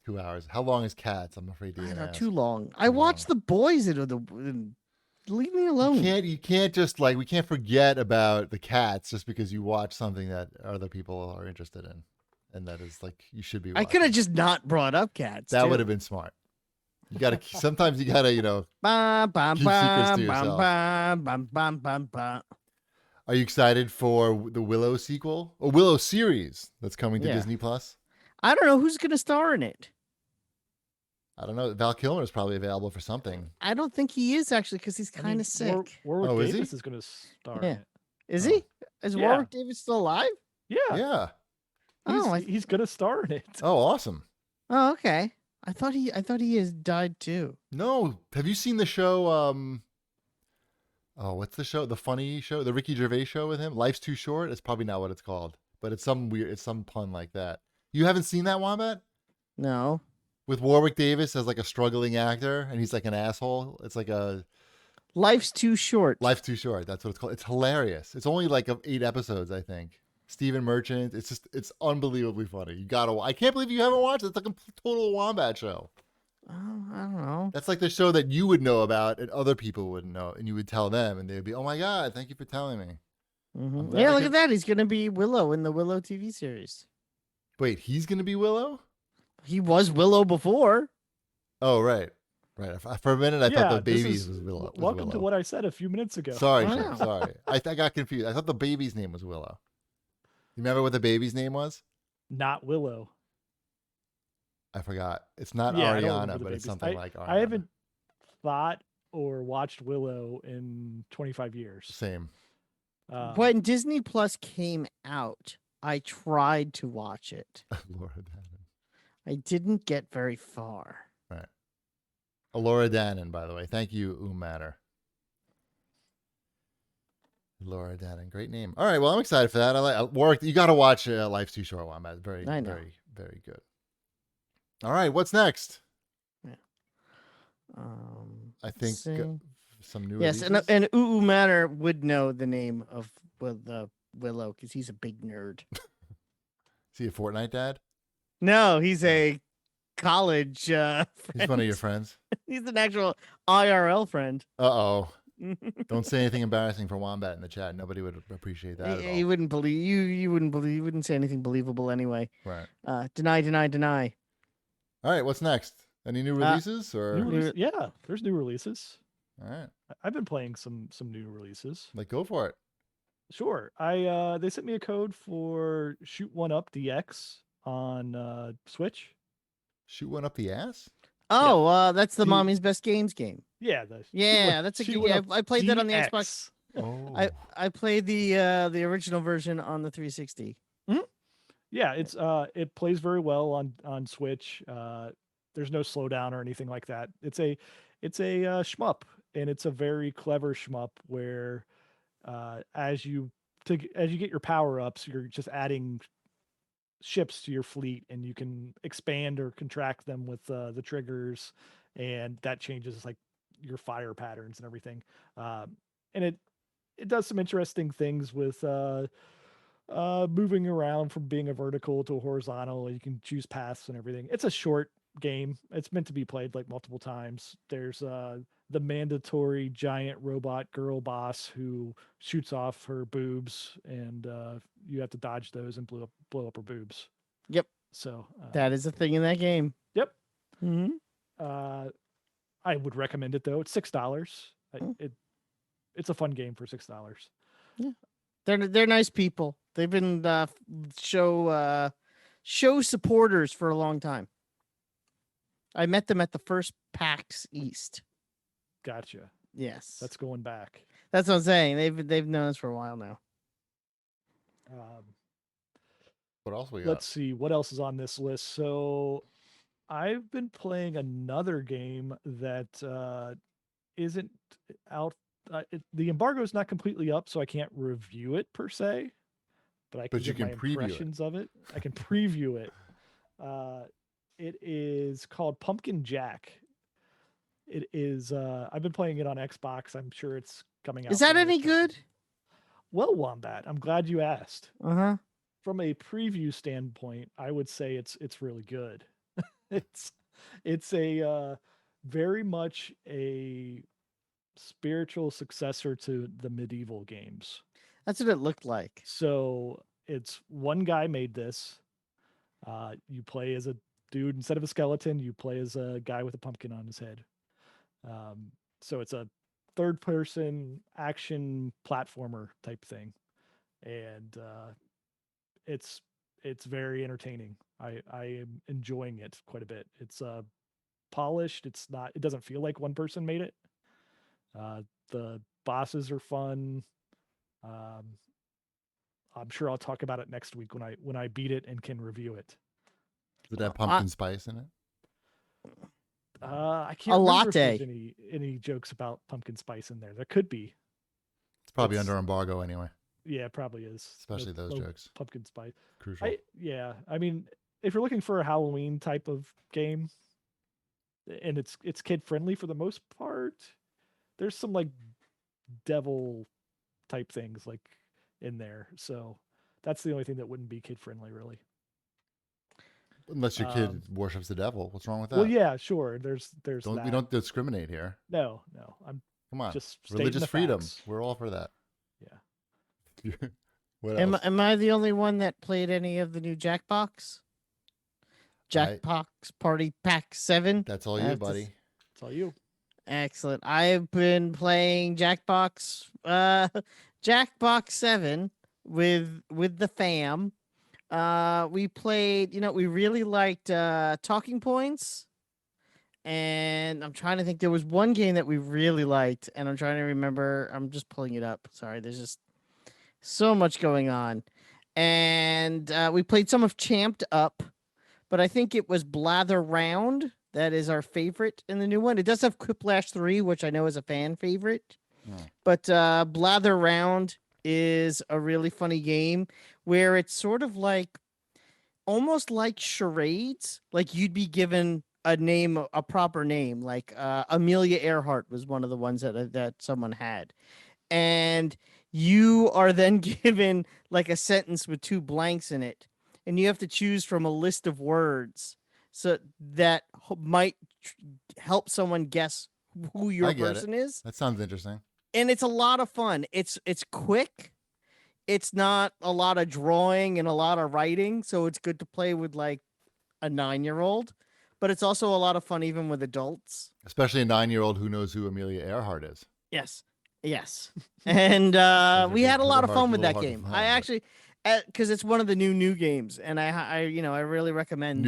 B: 2 hours. How long is Cats? I'm afraid to
A: I
B: even
A: know,
B: ask.
A: too long. I watched The Boys. Leave me alone.
B: You can't just we can't forget about the Cats just because you watch something that other people are interested in, and that is like you should be.
A: I could have just not brought up Cats.
B: That
A: too.
B: would have been smart. You gotta sometimes you gotta
A: Bum, bum,
B: keep secrets to
A: bum,
B: yourself.
A: bum, bum, bum, bum, bum.
B: Are you excited for the Willow sequel or Willow series that's coming to
A: Yeah.
B: Disney Plus?
A: I don't know who's going to star in it.
B: I don't know. Val Kilmer is probably available for something.
A: I don't think he is actually because he's kind of sick.
C: Warwick
B: Oh, is he?
C: Davis is going to star
A: Yeah.
C: in it.
A: Is
B: Oh.
A: he? Is
C: Yeah.
A: Warwick Davis still alive?
C: Yeah.
B: Yeah.
C: He's going to star in it.
B: Oh, awesome.
A: Oh, okay. I thought he has died too.
B: No. Have you seen the show? Oh, what's the show? The funny show, the Ricky Gervais show with him. Life's Too Short. It's probably not what it's called, but it's some pun like that. You haven't seen that, Wombat?
A: No.
B: With Warwick Davis as like a struggling actor, and he's like an asshole. It's like a
A: Life's Too Short.
B: Life's Too Short. That's what it's called. It's hilarious. It's only like 8 episodes, I think. Stephen Merchant. It's unbelievably funny. You gotta. I can't believe you haven't watched it. It's like a total Wombat show.
A: Oh, I don't know.
B: That's like the show that you would know about and other people wouldn't know, and you would tell them, and they'd be, "Oh my god, thank you for telling me."
A: Mm-hmm. Yeah, look at that. He's gonna be Willow in the Willow TV series.
B: Wait, he's gonna be Willow?
A: He was Willow before.
B: Oh, right. For a minute, I thought the babies was Willow.
C: Welcome to what I said a few minutes ago.
B: Sorry,
A: Wow.
B: Jim, sorry. I got confused. I thought the baby's name was Willow. You remember what the baby's name was?
C: Not Willow.
B: I forgot. It's not
C: Yeah, I don't
B: Ariana,
C: remember the
B: but it's
C: babies.
B: something like Ariana.
C: I haven't thought or watched Willow in 25 years.
B: Same.
A: When Disney Plus came out, I tried to watch it.
B: Laura Dannon.
A: I didn't get very far.
B: Right. Laura Dannon, by the way. Thank you, Matter. Laura Dannon, great name. All right, well, I'm excited for that. I like Warwick. You got to watch Life's Too Short, Wombat. Very, very, very good. All right, what's next?
A: Yeah.
B: I think some new.
A: Yes,
B: releases?
A: and Matter would know the name of Willow because he's a big nerd.
B: Is he a Fortnite dad?
A: No, he's a college.
B: He's one of your friends.
A: He's an actual IRL friend.
B: Uh-oh. Don't say anything embarrassing for Wombat in the chat. Nobody would appreciate that at all.
A: He wouldn't believe you. You wouldn't believe. You wouldn't say anything believable anyway.
B: Right.
A: Deny.
B: All right. What's next? Any new releases or?
C: Yeah, there's new releases.
B: All right.
C: I've been playing some new releases.
B: Like, go for it.
C: Sure. They sent me a code for Shoot One Up DX on Switch.
B: Shoot one up the ass?
A: Oh, that's the Mommy's Best Games game.
C: Yeah.
A: That's a good. I played that on the Xbox.
B: Oh.
A: I played the original version on the 360.
C: Mm-hmm. Yeah, it plays very well on Switch. There's no slowdown or anything like that. It's a shmup, and it's a very clever shmup where as you get your power ups, you're just adding ships to your fleet, and you can expand or contract them with the triggers, and that changes like your fire patterns and everything. And it does some interesting things with moving around from being a vertical to a horizontal. You can choose paths and everything. It's a short game. It's meant to be played like multiple times. There's the mandatory giant robot girl boss who shoots off her boobs, and you have to dodge those and blow up her boobs.
A: Yep.
C: So
A: that is a thing in that game.
C: Yep.
A: Mm-hmm.
C: I would recommend it though. It's $6. It's a fun game for $6.
A: Yeah. They're nice people. They've been show supporters for a long time. I met them at the first PAX East.
C: Gotcha.
A: Yes.
C: That's going back.
A: That's what I'm saying. They've known us for a while now.
B: What else we got?
C: Let's see what else is on this list. So I've been playing another game that isn't out. The embargo is not completely up, so I can't review it per se. But I can give my impressions of it. I can preview it. It is called Pumpkin Jack. It is. I've been playing it on Xbox. I'm sure it's coming out.
A: Is that any good?
C: Well, Wombat, I'm glad you asked.
A: Uh-huh.
C: From a preview standpoint, I would say it's really good. it's a very much a spiritual successor to the medieval games.
A: That's what it looked like.
C: So it's one guy made this. You play as a dude instead of a skeleton. You play as a guy with a pumpkin on his head. So it's a third-person action platformer type thing, and it's it's very entertaining. I am enjoying it quite a bit. It's polished. It doesn't feel like one person made it. The bosses are fun. Um, I'm sure I'll talk about it next week when I beat it and can review it.
B: Does it have pumpkin spice in it?
C: I can't
A: A
C: remember if
A: latte.
C: there's any jokes about pumpkin spice in there. There could be.
B: It's probably under embargo anyway.
C: Yeah, it probably is.
B: Especially those jokes.
C: Pumpkin spice.
B: Crucial.
C: I mean, if you're looking for a Halloween type of game, and it's kid friendly for the most part, there's some like devil type things like in there. So that's the only thing that wouldn't be kid friendly, really.
B: Unless your kid worships the devil, what's wrong with that?
C: Well, yeah, sure. There's
B: we don't discriminate here.
C: No. I'm
B: Come on,
C: just
B: religious freedom.
C: Facts.
B: We're all for that.
C: Yeah.
B: What else?
A: Am I the only one that played any of the new Jackbox? Jackbox Party Pack 7?
B: That's all you, buddy.
C: That's all you.
A: Excellent. I've been playing Jackbox 7 with the fam. We played, we really liked Talking Points. And I'm trying to think, there was one game that we really liked, and I'm trying to remember. I'm just pulling it up. Sorry, there's just so much going on. And we played some of Champed Up, but I think it was Blather Round. That is our favorite in the new one. It does have Quiplash 3, which I know is a fan favorite. But Blather Round is a really funny game where it's sort of like, almost like charades. Like you'd be given a name, a proper name, like Amelia Earhart was one of the ones that someone had. And you are then given like a sentence with 2 blanks in it. And you have to choose from a list of words so that might help someone guess who your person is.
B: That sounds interesting.
A: And it's a lot of fun. It's quick. It's not a lot of drawing and a lot of writing, so it's good to play with like a 9-year-old. But it's also a lot of fun even with adults.
B: Especially a 9-year-old who knows who Amelia Earhart is.
A: Yes. And we had a lot of fun with that game. I actually, because it's one of the new games, and I really recommend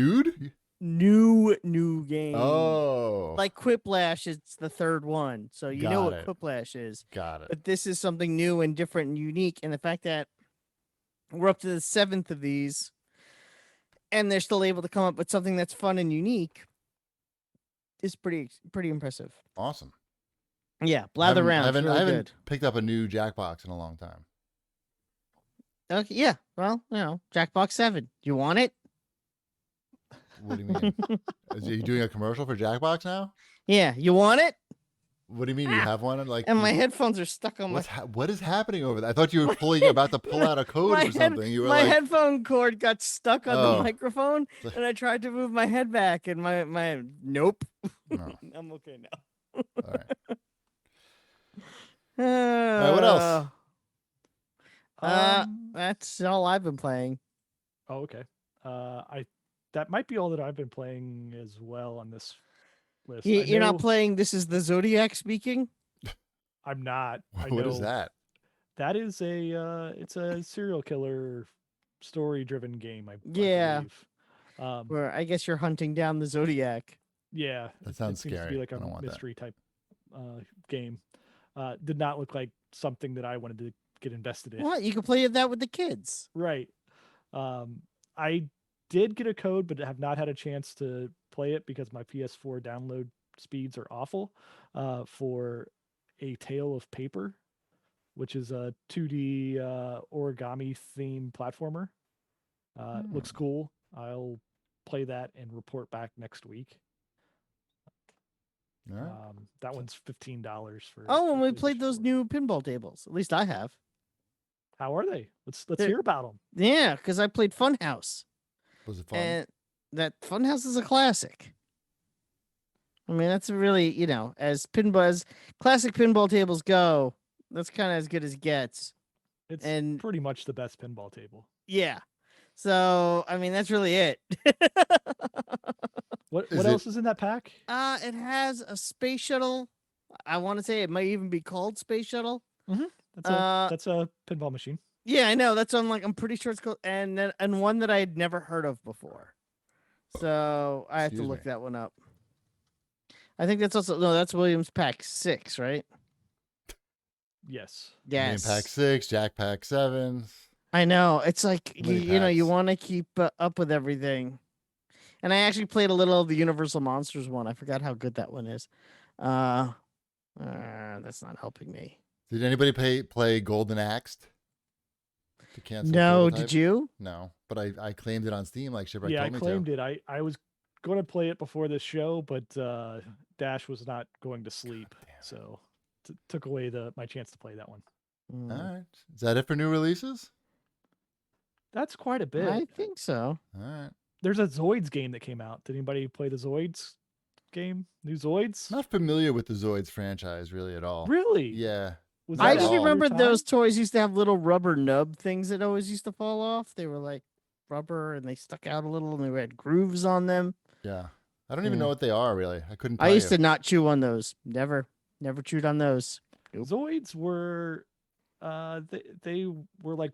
A: new game.
B: Oh,
A: like Quiplash, it's the 3rd one, so you know what Quiplash is.
B: Got it.
A: But this is something new and different and unique, and the fact that we're up to the 7th of these, and they're still able to come up with something that's fun and unique is pretty impressive.
B: Awesome.
A: Yeah, Blather Round.
B: I haven't
A: good.
B: picked up a new Jackbox in a long time.
A: Okay, yeah. Well, Jackbox 7. You want it?
B: What do you mean? Are you doing a commercial for Jackbox now?
A: Yeah, you want it?
B: What do you mean? You have one?
A: And my headphones are stuck on
B: what is happening over there? I thought you were about to pull out a code or something. You were
A: my headphone cord got stuck on the microphone, and I tried to move my head back, and my nope.
B: No.
A: I'm okay now.
B: All right. All right. What else?
A: That's all I've been playing.
C: Oh, okay. That might be all that I've been playing as well on this list.
A: You're not playing This Is the Zodiac Speaking?
C: I'm not.
B: What is that?
C: That is it's a serial killer story-driven game. I believe.
A: Where I guess you're hunting down the Zodiac.
C: Yeah,
B: that sounds
C: scary.
B: To
C: be like a mystery type game. Did not look like something that I wanted to get invested in.
A: What? You can play that with the kids,
C: right? I did get a code, but have not had a chance to play it because my PS4 download speeds are awful. For A Tale of Paper, which is a 2D origami theme platformer. Looks cool. I'll play that and report back next week.
B: Right.
C: That one's $15 for.
A: Oh, and we played those new pinball tables. At least I have.
C: How are they? Let's hear about them.
A: Yeah, because I played Funhouse.
B: Was it fun?
A: And that Funhouse is a classic. I mean, that's really, as classic pinball tables go, that's kind of as good as it gets.
C: It's pretty much the best pinball table.
A: Yeah. So, I mean, that's really it.
C: What else is in that pack?
A: It has a space shuttle. I want to say it might even be called Space Shuttle.
C: Mm-hmm. That's a pinball machine.
A: Yeah, I know. That's what I'm like. I'm pretty sure it's called, and one that I had never heard of before. So I have to
B: Excuse
A: look
B: me.
A: that one up. I think that's also no. That's Williams Pack 6, right?
C: Yes.
B: William Pack
A: Yes.
B: 6, Jack Pack 7.
A: I know. It's like
B: Too many
A: you know you
B: packs.
A: want to keep up with everything. And I actually played a little of the Universal Monsters one. I forgot how good that one is. Uh, that's not helping me.
B: Did anybody play Golden Axed? To cancel
A: No,
B: prototype?
A: did you?
B: No, but I claimed it on Steam like Shipwreck
C: Yeah, I
B: told me
C: claimed
B: to.
C: it. I was going to play it before this show, but Dash was not going to sleep,
B: damn it.
C: so took away my chance to play that one.
A: Mm,
B: All right. Is that it for new releases?
C: That's quite a bit.
A: I think so.
B: All right.
C: There's a Zoids game that came out. Did anybody play the Zoids game? New Zoids?
B: Not familiar with the Zoids franchise really at all.
C: Really?
B: Yeah.
C: Was
A: I
C: that
A: just
C: out in your
A: remember
C: time?
A: those toys used to have little rubber nub things that always used to fall off. They were like rubber and they stuck out a little and they had grooves on them.
B: Yeah. I don't even
A: Yeah.
B: know what they are really. I couldn't tell
A: I used
B: you.
A: to not chew on those. Never chewed on those. Nope.
C: Zoids were they were like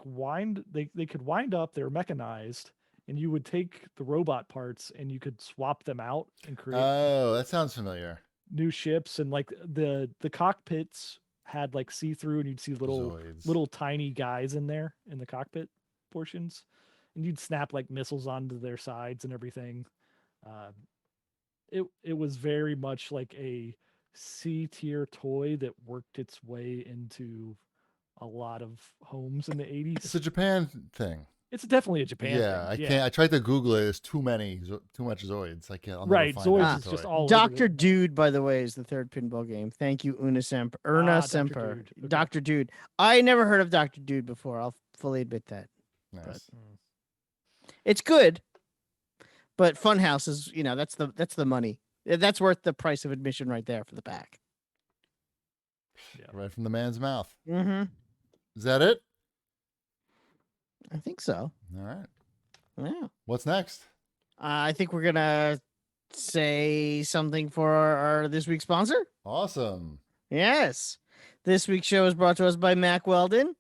C: they could wind up, they were mechanized, and you would take the robot parts and you could swap them out and create
B: Oh, that sounds familiar.
C: new ships, and like the cockpits had like see-through, and you'd see
B: Zoids.
C: little tiny guys in there in the cockpit portions, and you'd snap like missiles onto their sides and everything. It was very much like a C tier toy that worked its way into a lot of homes in the 80s.
B: It's a Japan thing.
C: It's definitely a Japan
B: Yeah,
C: thing.
B: I can't. I tried to Google it. It's too much Zoids. I can't. I'll never
C: Right,
B: find
C: Zoids
B: that
C: is just
B: toy.
C: all over
A: Dr.
C: the-
A: Dude, by the way, is the third pinball game. Thank you, Erna
C: Dr.
A: Semper.
C: Dude. Okay.
A: Dr. Dude. I never heard of Dr. Dude before. I'll fully admit that.
B: Nice.
A: It's good, but Funhouse is, that's the money. That's worth the price of admission right there for the pack.
B: Right from the man's mouth.
A: Mm-hmm.
B: Is that it?
A: I think so.
B: All right.
A: Yeah.
B: What's next?
A: I think we're gonna say something for our this week's sponsor.
B: Awesome.
A: Yes. This week's show is brought to us by Mack Weldon.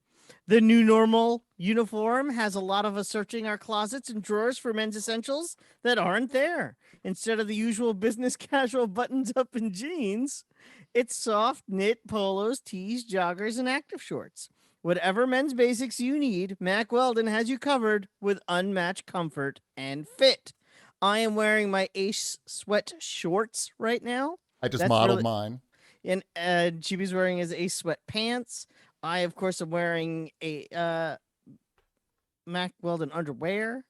A: The new normal uniform has a lot of us searching our closets and drawers for men's essentials that aren't there. Instead of the usual business casual buttons up and jeans, it's soft knit polos, tees, joggers, and active shorts. Whatever men's basics you need, Mack Weldon has you covered with unmatched comfort and fit. I am wearing my Ace Sweat shorts right now.
B: I just
A: That's
B: modeled
A: really-
B: mine.
A: And Chibi's wearing his Ace Sweat pants. I, of course, am wearing a Mack Weldon underwear.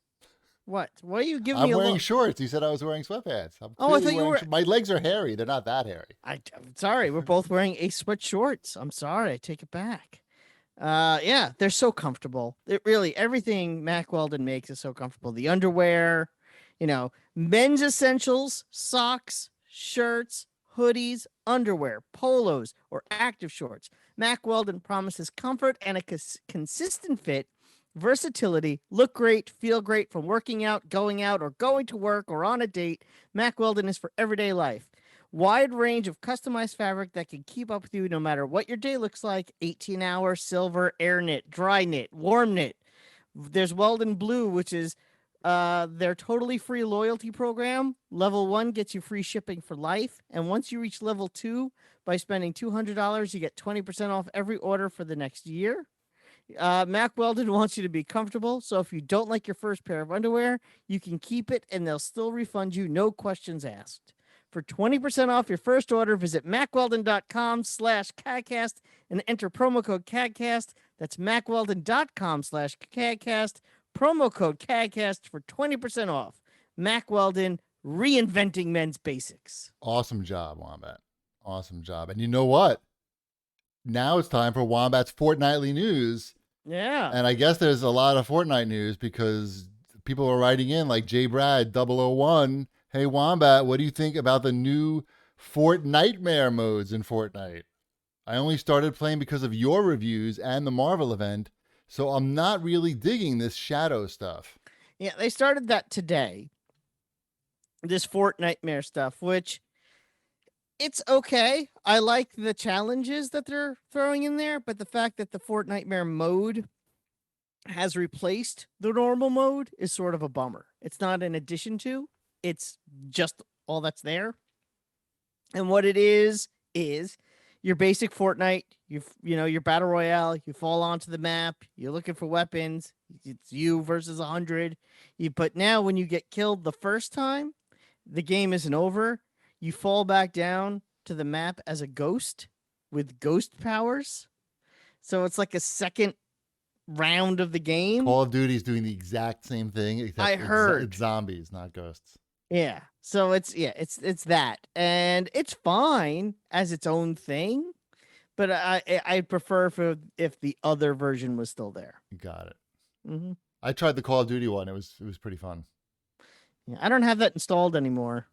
A: What? Why are you giving
B: I'm
A: me a
B: wearing
A: look?
B: shorts. You said I was wearing sweatpants. I'm
A: Oh, I thought
B: clearly
A: you
B: wearing
A: were-
B: My legs are hairy. They're not that hairy.
A: I'm sorry. We're both wearing Ace Sweat shorts. I'm sorry. I take it back. Yeah, they're so comfortable. Everything Mack Weldon makes is so comfortable. The underwear, men's essentials, socks, shirts, hoodies, underwear, polos, or active shorts. Mack Weldon promises comfort and a consistent fit, versatility, look great, feel great from working out, or going to work, or on a date. Mack Weldon is for everyday life. Wide range of customized fabric that can keep up with you no matter what your day looks like. 18-hour silver, air knit, dry knit, warm knit. There's Weldon Blue, which is their totally free loyalty program. Level 1 gets you free shipping for life. And once you reach level 2, by spending $200, you get 20% off every order for the next year. Mack Weldon wants you to be comfortable. So if you don't like your first pair of underwear, you can keep it and they'll still refund you. No questions asked. For 20% off your first order, visit MackWeldon.com/CAGcast and enter promo code CAGcast. That's MackWeldon.com/CAGcast. Promo code CAGcast for 20% off. Mack Weldon, reinventing men's basics.
B: Awesome job, Wombat. Awesome job. And you know what? Now it's time for Wombat's fortnightly news.
A: Yeah.
B: And I guess there's a lot of Fortnite news because people are writing in like J Brad 001. Hey, Wombat, what do you think about the new Fortnightmare modes in Fortnite? I only started playing because of your reviews and the Marvel event, so I'm not really digging this shadow stuff.
A: Yeah, they started that today. This Fortnightmare stuff, which it's okay. I like the challenges that they're throwing in there, but the fact that the Fortnightmare mode has replaced the normal mode is sort of a bummer. It's not an addition to, it's just all that's there. And what it is your basic Fortnite, your battle royale, you fall onto the map, you're looking for weapons, it's you versus 100. But now when you get killed the first time, the game isn't over. You fall back down to the map as a ghost with ghost powers. So it's like a second round of the game.
B: Call of Duty's doing the exact same thing, except
A: I heard.
B: it's zombies, not ghosts.
A: Yeah. So it's that. And it's fine as its own thing, but I'd prefer if the other version was still there.
B: Got it.
A: Mm-hmm.
B: I tried the Call of Duty one. It was pretty fun.
A: Yeah, I don't have that installed anymore.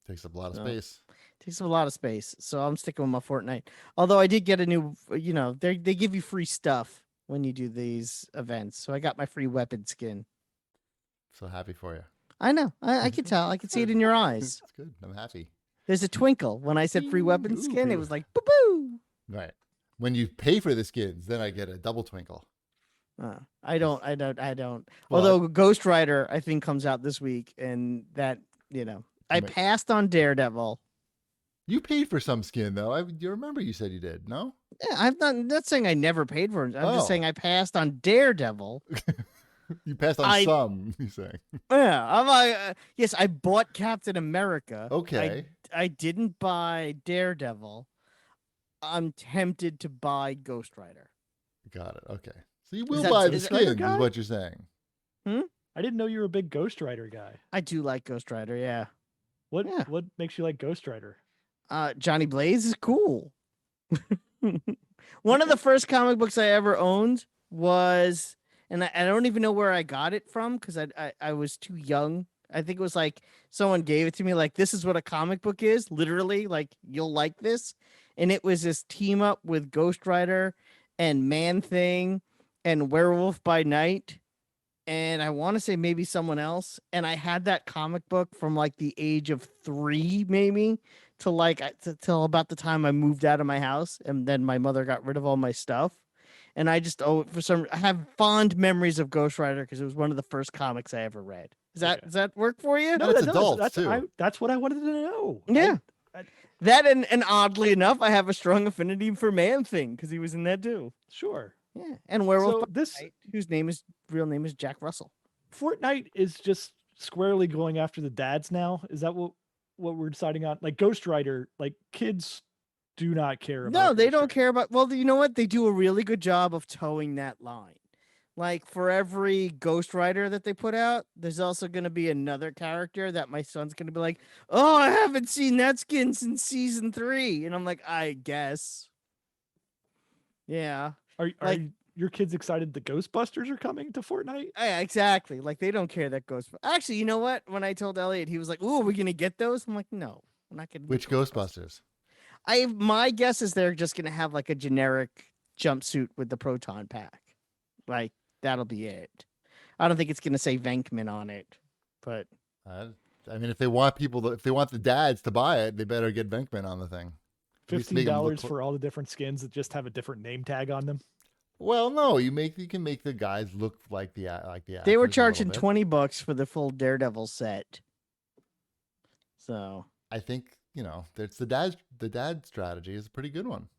B: Takes up a lot of space.
A: Takes up a lot of space. So I'm sticking with my Fortnite. Although I did get a new, they give you free stuff when you do these events. So I got my free weapon skin.
B: So happy for you.
A: I know. I could tell. I could see it in your eyes.
B: That's good. I'm happy.
A: There's a twinkle when I said free weapon
B: Ooh,
A: skin. It was like boo boo.
B: Right. When you pay for the skins, then I get a double twinkle.
A: I don't.
B: Well,
A: Although Ghost Rider, I think, comes out this week, and that I passed on Daredevil.
B: You paid for some skin though. You remember you said you did, no?
A: Yeah, I'm not saying I never paid for it. I'm just saying I passed on Daredevil.
B: You passed on some. You saying?
A: Yeah, I'm like, yes, I bought Captain America.
B: Okay.
A: I didn't buy Daredevil. I'm tempted to buy Ghost Rider.
B: Got it. Okay. So you will buy the skins, is what you're saying.
C: I didn't know you were a big Ghost Rider guy.
A: I do like Ghost Rider, yeah.
C: What makes you like Ghost Rider?
A: Johnny Blaze is cool. One of the first comic books I ever owned was, and I don't even know where I got it from because I was too young. I think it was like someone gave it to me, like, this is what a comic book is, literally, like, you'll like this. And it was this team up with Ghost Rider and Man-Thing and Werewolf by Night. And I want to say maybe someone else. And I had that comic book from like the age of 3, maybe, till about the time I moved out of my house. And then my mother got rid of all my stuff. And I just I have fond memories of Ghost Rider because it was one of the first comics I ever read. Does that work for you?
C: No,
B: that's adults too.
C: That's what I wanted to know.
A: Yeah. That and oddly enough, I have a strong affinity for Man-Thing because he was in that too.
C: Sure.
A: Yeah. And Werewolf
C: by
A: Night, whose real name is Jack Russell.
C: Fortnite is just squarely going after the dads now. Is that what we're deciding on? Like Ghost Rider, like kids do not care about.
A: No, they don't care about. Well, you know what? They do a really good job of towing that line. Like for every Ghost Rider that they put out, there's also going to be another character that my son's going to be like, "Oh, I haven't seen that skin since season 3," and I'm like, "I guess." Yeah.
C: Are your kids excited the Ghostbusters are coming to Fortnite?
A: Yeah, exactly. Like they don't care that Ghost. Actually, you know what? When I told Elliot, he was like, "Ooh, are we gonna get those?" I'm like, "No, we're not gonna."
B: Which Ghostbusters?
A: My guess is they're just gonna have like a generic jumpsuit with the proton pack. Like that'll be it. I don't think it's gonna say Venkman on it, but
B: I mean, if they want the dads to buy it, they better get Venkman on the thing.
C: $15 for all the different skins that just have a different name tag on them.
B: Well, no, you can make the guys look like the actors.
A: They were charging $20 for the full Daredevil set. So
B: I think it's the dad strategy is a pretty good one.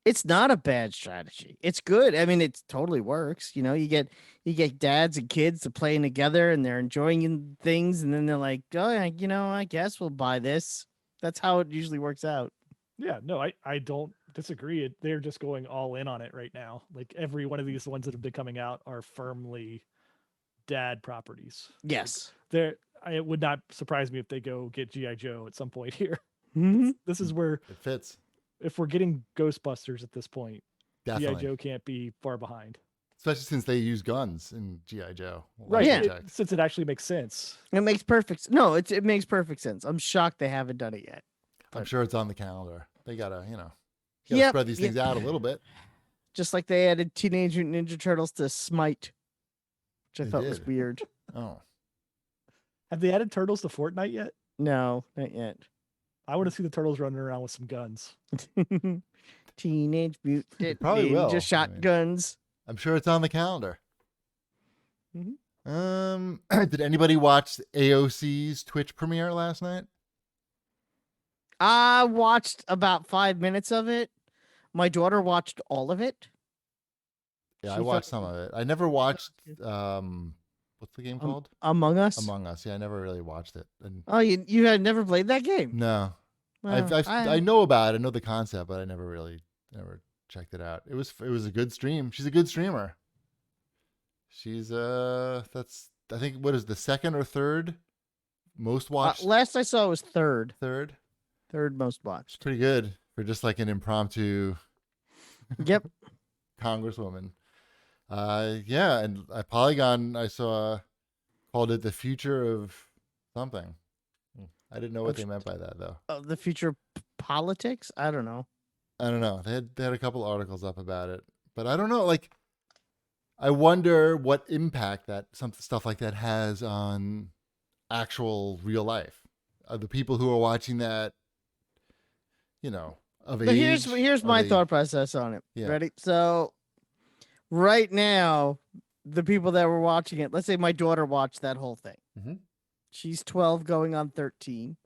A: It's not a bad strategy. It's good. I mean, it totally works. You get dads and kids to playing together, and they're enjoying things, and then they're like, "Oh, I guess we'll buy this." That's how it usually works out.
C: Yeah, no, I don't disagree. They're just going all in on it right now. Like every one of these ones that have been coming out are firmly dad properties.
A: Yes.
C: It would not surprise me if they go get G.I. Joe at some point here.
A: Mm-hmm.
C: This is where
B: it fits.
C: If we're getting Ghostbusters at this point,
B: G.I.
C: Joe can't be far behind.
B: Especially since they use guns in G.I. Joe.
C: Right. Yeah. Since it actually makes sense.
A: It makes perfect. No, it makes perfect sense. I'm shocked they haven't done it yet.
B: I'm sure it's on the calendar. They gotta spread these things out a little bit.
A: Just like they added Teenage Mutant Ninja Turtles to Smite, which I thought was weird.
B: Oh.
C: Have they added Turtles to Fortnite yet?
A: No, not yet.
C: I want to see the Turtles running around with some guns.
A: Teenage Mutant
B: Ninja
A: shotguns.
B: I'm sure it's on the calendar. Did anybody watch AOC's Twitch premiere last night?
A: I watched about 5 minutes of it. My daughter watched all of it.
B: Yeah,
A: She
B: I watched
A: felt-
B: some of it. I never watched what's the game called?
A: Among Us.
B: Among Us. Yeah, I never really watched it. And
A: Oh, you had never played that game?
B: no.
A: Well,
B: I know about it. I know the concept, but I never checked it out. It was a good stream. She's a good streamer. She's that's I think what is the second or third most watched?
A: Last I saw it was third most
B: It's
A: watched.
B: pretty good for just like an impromptu
A: Yep.
B: congresswoman. Yeah, and Polygon I saw called it the future of something. I didn't know what they meant by that though.
A: The future of politics? I don't know.
B: I don't know. They had a couple articles up about it, but I don't know. Like, I wonder what impact that some stuff like that has on actual real life. Are the people who are watching that, of
A: But
B: age?
A: here's
B: Are
A: my
B: they-
A: thought process on it.
B: Yeah.
A: Ready? So right now, the people that were watching it, let's say my daughter watched that whole thing.
B: Mhm.
A: She's 12 going on 13.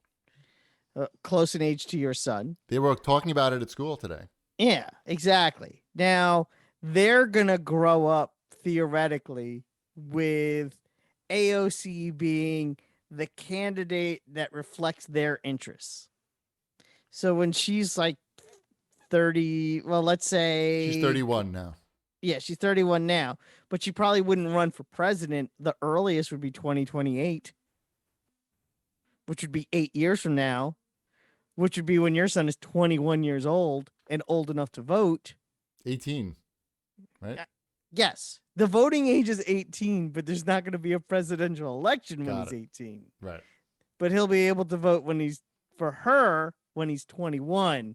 A: Close in age to your son.
B: They were talking about it at school today.
A: Yeah, exactly. Now they're gonna grow up theoretically with AOC being the candidate that reflects their interests. So when she's like 30, well, let's say
B: She's 31 now.
A: Yeah, she's 31 now, but she probably wouldn't run for president. The earliest would be 2028, which would be 8 years from now, which would be when your son is 21 years old and old enough to vote.
B: 18, right?
A: Yes, the voting age is 18, but there's not going to be a presidential election when
B: Got
A: he's
B: it.
A: 18.
B: Right.
A: But he'll be able to vote when he's 21,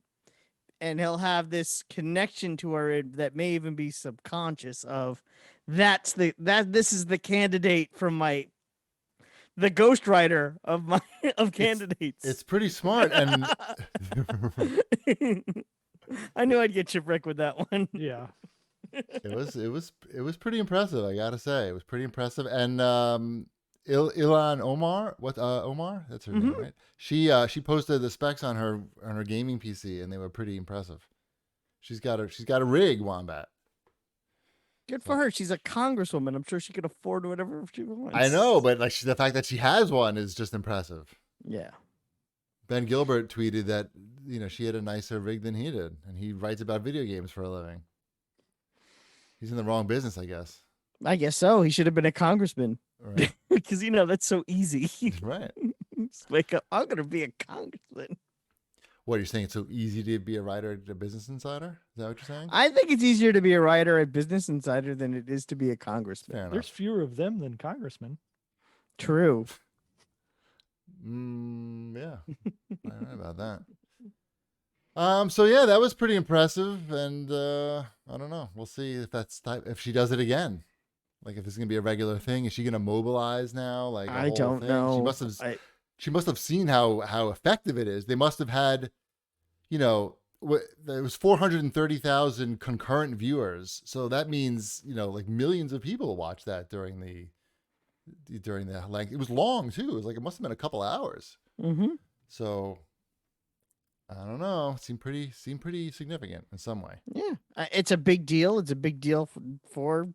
A: and he'll have this connection to her that may even be subconscious of this is the candidate from the ghostwriter of candidates.
B: It's pretty smart, and
A: I knew I'd get shipwrecked with that one.
C: Yeah.
B: it was pretty impressive. I gotta say, it was pretty impressive. And Ilan Omar, Omar? That's her name, right? She posted the specs on her gaming PC, and they were pretty impressive. She's got a rig, Wombat.
A: Good for her. She's a congresswoman. I'm sure she could afford whatever she wants.
B: I know, but like the fact that she has one is just impressive.
A: Yeah.
B: Ben Gilbert tweeted that she had a nicer rig than he did, and he writes about video games for a living. He's in the wrong business, I guess.
A: I guess so. He should have been a congressman
B: Right.
A: because that's so easy.
B: Right.
A: Just wake up. I'm gonna be a congressman.
B: What, you're saying it's so easy to be a writer at a Business Insider? Is that what you're saying?
A: I think it's easier to be a writer at Business Insider than it is to be a congressman.
B: Fair enough.
C: There's fewer of them than congressmen.
A: True.
B: Yeah. I don't know about that. So yeah, that was pretty impressive, and I don't know. We'll see if she does it again. Like if it's gonna be a regular thing. Is she gonna mobilize now? Like
A: I don't know.
B: She must have seen how effective it is. They must have had, there was 430,000 concurrent viewers. So that means, like millions of people watched that during the like, it was long too. It was like, it must have been a couple hours.
A: Mm-hmm.
B: So I don't know. It seemed pretty significant in some way.
A: Yeah, it's a big deal. It's a big deal for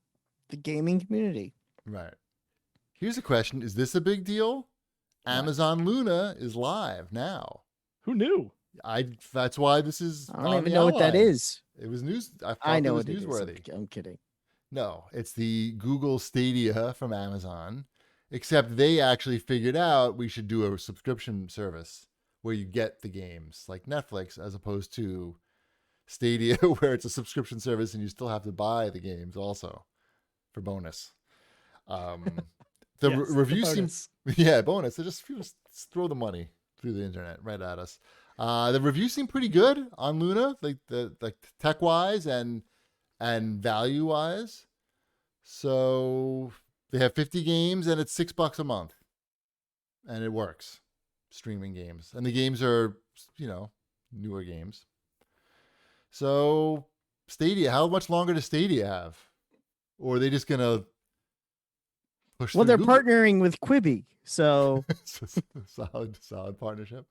A: the gaming community.
B: Right. Here's a question. Is this a big deal? Amazon Luna is live now.
C: Who knew?
B: That's why this is.
A: I don't even know what that is.
B: It was news.
A: I know
B: it was
A: what it is.
B: newsworthy.
A: I'm kidding.
B: No, it's the Google Stadia from Amazon, except they actually figured out we should do a subscription service where you get the games like Netflix, as opposed to Stadia, where it's a subscription service and you still have to buy the games also for bonus. The
C: Yes,
B: review
C: bonus.
B: seems, yeah, bonus. They just throw the money through the internet right at us. The reviews seem pretty good on Luna, like tech wise and value wise. So they have 50 games and it's $6 a month, and it works. Streaming games, and the games are newer games. So Stadia, how much longer does Stadia have, or are they just gonna push
A: Well,
B: through
A: they're
B: Google.
A: partnering with Quibi, so
B: solid partnership.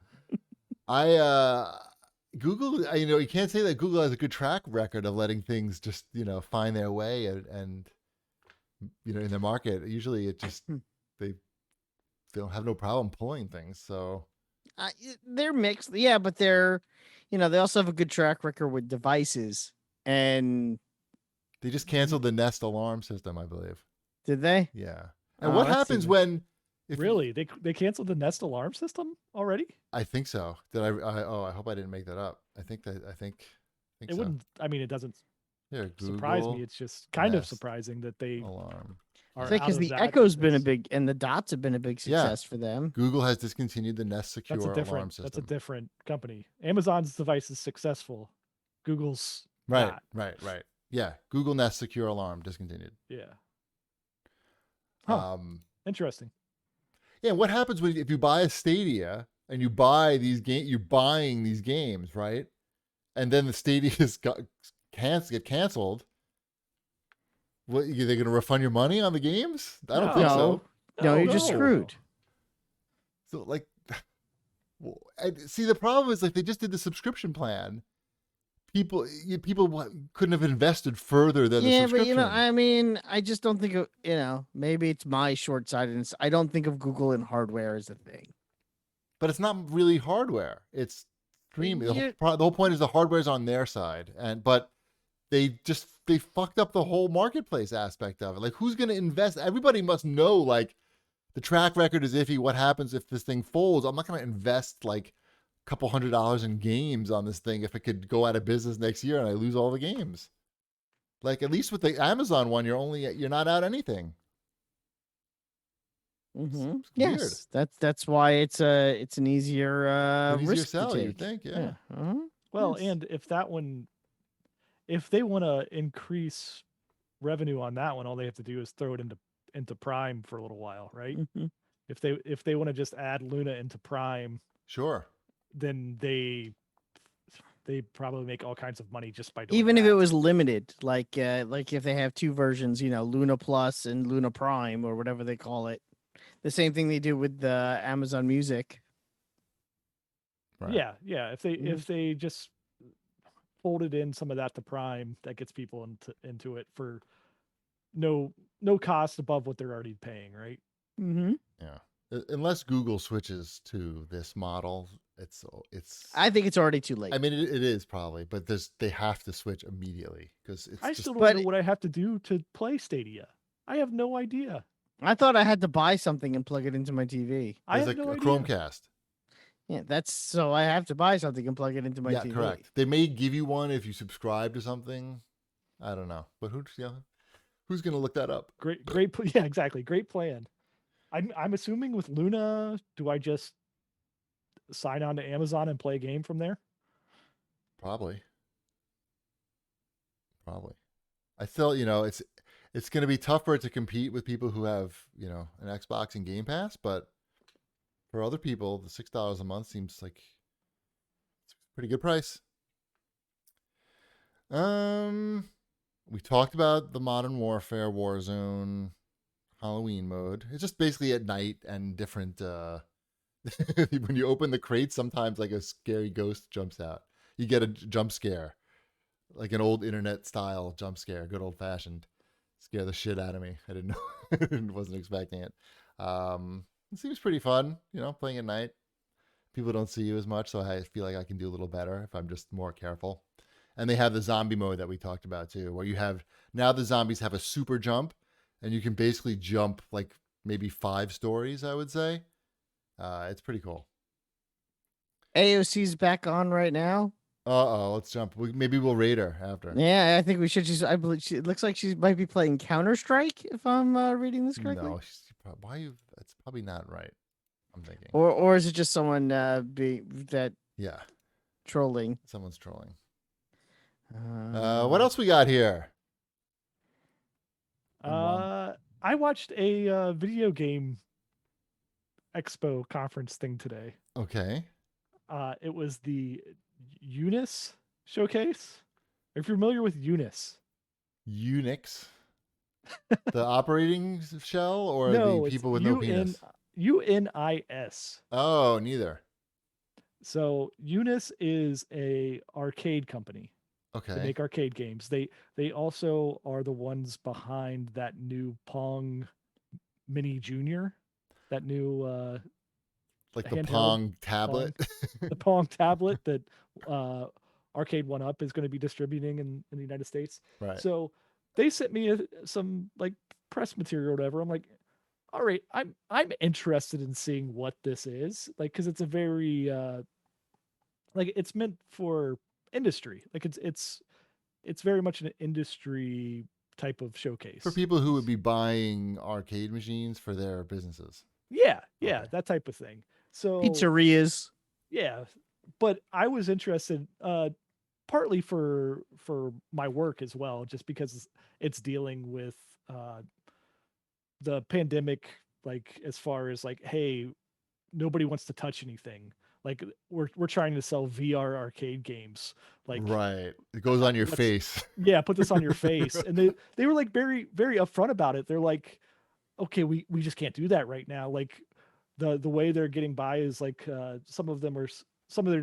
B: Google, you can't say that Google has a good track record of letting things just, find their way and in their market. Usually it just, they don't have no problem pulling things. So
A: they're mixed. Yeah, but they also have a good track record with devices. And
B: they just canceled the Nest alarm system, I believe.
A: did they?
B: Yeah. And
A: Oh,
B: what
A: that's
B: happens
A: even-
B: when,
C: Really? They canceled the Nest alarm system already?
B: I think so. I hope I didn't make that up. I think
C: It
B: so.
C: wouldn't. I mean, it doesn't
B: Here,
C: surprise
B: Google
C: me. It's just kind of
B: Nest
C: surprising that they
B: alarm.
C: are
A: Yeah,
C: out
A: because
C: of
A: the
C: that
A: Echo's been a
C: business.
A: big, and the Dots have been a big
B: Yeah.
A: success for them.
B: Google has discontinued the Nest Secure
C: That's a
B: alarm
C: different.
B: system.
C: That's a different company. Amazon's device is successful. Google's
B: Right,
C: not.
B: right. Yeah, Google Nest Secure Alarm discontinued.
C: Yeah. Huh. Interesting.
B: Yeah, what happens if you buy a Stadia and you buy these you're buying these games, right? And then the Stadia's get canceled. What, are they going to refund your money on the games? I don't think so.
A: No, you're just screwed.
B: So see, the problem is they just did the subscription plan. People couldn't have invested further than the subscription.
A: But I mean, I just don't think of maybe it's my short-sightedness. I don't think of Google and hardware as a thing.
B: But it's not really hardware. It's streaming. The whole point is the hardware's on their side, but they fucked up the whole marketplace aspect of it. Like, who's going to invest? Everybody must know, like, the track record is iffy. What happens if this thing folds? I'm not going to invest like couple $100 in games on this thing if it could go out of business next year and I lose all the games. Like, at least with the Amazon one, you're not out anything.
A: Mm-hmm. Yes, that's why it's an easier risk
B: sell,
A: to take.
B: You think, yeah.
A: Uh-huh.
C: Well,
A: Yes.
C: and if they want to increase revenue on that one, all they have to do is throw it into Prime for a little while, right?
A: Mm-hmm.
C: If they want to just add Luna into Prime,
B: Sure.
C: then they probably make all kinds of money just by doing
A: Even if
C: that.
A: it was limited, like if they have two versions, Luna Plus and Luna Prime or whatever they call it. The same thing they do with the Amazon Music.
B: Right.
C: Yeah. If they just folded in some of that to Prime, that gets people into it for no cost above what they're already paying, right?
A: Mm-hmm.
B: Yeah. Unless Google switches to this model, it's.
A: I think it's already too late.
B: I mean, it is probably, but they have to switch immediately because it's.
C: I
B: just,
C: still don't know what I have to do to play Stadia. I have no idea.
A: I thought I had to buy something and plug it into my TV.
C: I have
B: there's
C: no
B: a
C: idea.
B: Chromecast.
A: Yeah, that's so I have to buy something and plug it into my TV.
B: Yeah, correct. They may give you one if you subscribe to something. I don't know, but who's going to look that up?
C: Great. Yeah, exactly. Great plan. I'm assuming with Luna, do I just sign on to Amazon and play a game from there?
B: Probably. I still, it's going to be tougher to compete with people who have, an Xbox and Game Pass, but for other people, the $6 a month seems like it's a pretty good price. We talked about the Modern Warfare Warzone Halloween mode. It's just basically at night and different. When you open the crate, sometimes like a scary ghost jumps out. You get a jump scare, like an old internet style jump scare, good old fashioned. Scare the shit out of me. I didn't know, wasn't expecting it. It seems pretty fun, playing at night. People don't see you as much, so I feel like I can do a little better if I'm just more careful. And they have the zombie mode that we talked about too, where now the zombies have a super jump, and you can basically jump like maybe 5 stories, I would say. It's pretty cool.
A: AOC's back on right now.
B: Let's jump. Maybe we'll raid her after.
A: Yeah, I think we should. I believe it looks like she might be playing Counter-Strike, if I'm reading this correctly.
B: No, that's probably not right. I'm thinking.
A: Or is it just someone
B: Yeah,
A: trolling?
B: someone's trolling. What else we got here?
C: I watched a video game expo conference thing today.
B: Okay.
C: It was the Unix showcase. Are you familiar with Unix?
B: Unix. The operating shell or the
C: No, it's
B: people with no penis?
C: UNIS.
B: Oh, neither.
C: So Unis is a arcade company. They
B: Okay.
C: make arcade games. They also are the ones behind that new Pong Mini Junior, that new
B: Like the
C: handheld
B: Pong tablet.
C: Pong, the Pong tablet that uh, Arcade One Up is going to be distributing in the United States.
B: Right.
C: So they sent me some like press material or whatever. I'm like, all right, I'm interested in seeing what this is, like, because it's a very like it's meant for industry. Like it's very much an industry type of
B: For
C: showcase.
B: people who would be buying arcade machines for their businesses.
C: Yeah,
B: Okay.
C: that type of thing. So
A: Pizzerias.
C: yeah, but I was interested partly for my work as well, just because it's dealing with the pandemic, like as far as like, hey, nobody wants to touch anything. Like we're trying to sell VR arcade games. Like
B: Right. It goes on your
C: let's
B: face.
C: yeah, put this on your face. And they were like very upfront about it. They're like, okay, we just can't do that right now. Like the way they're getting by is like some of them are some of their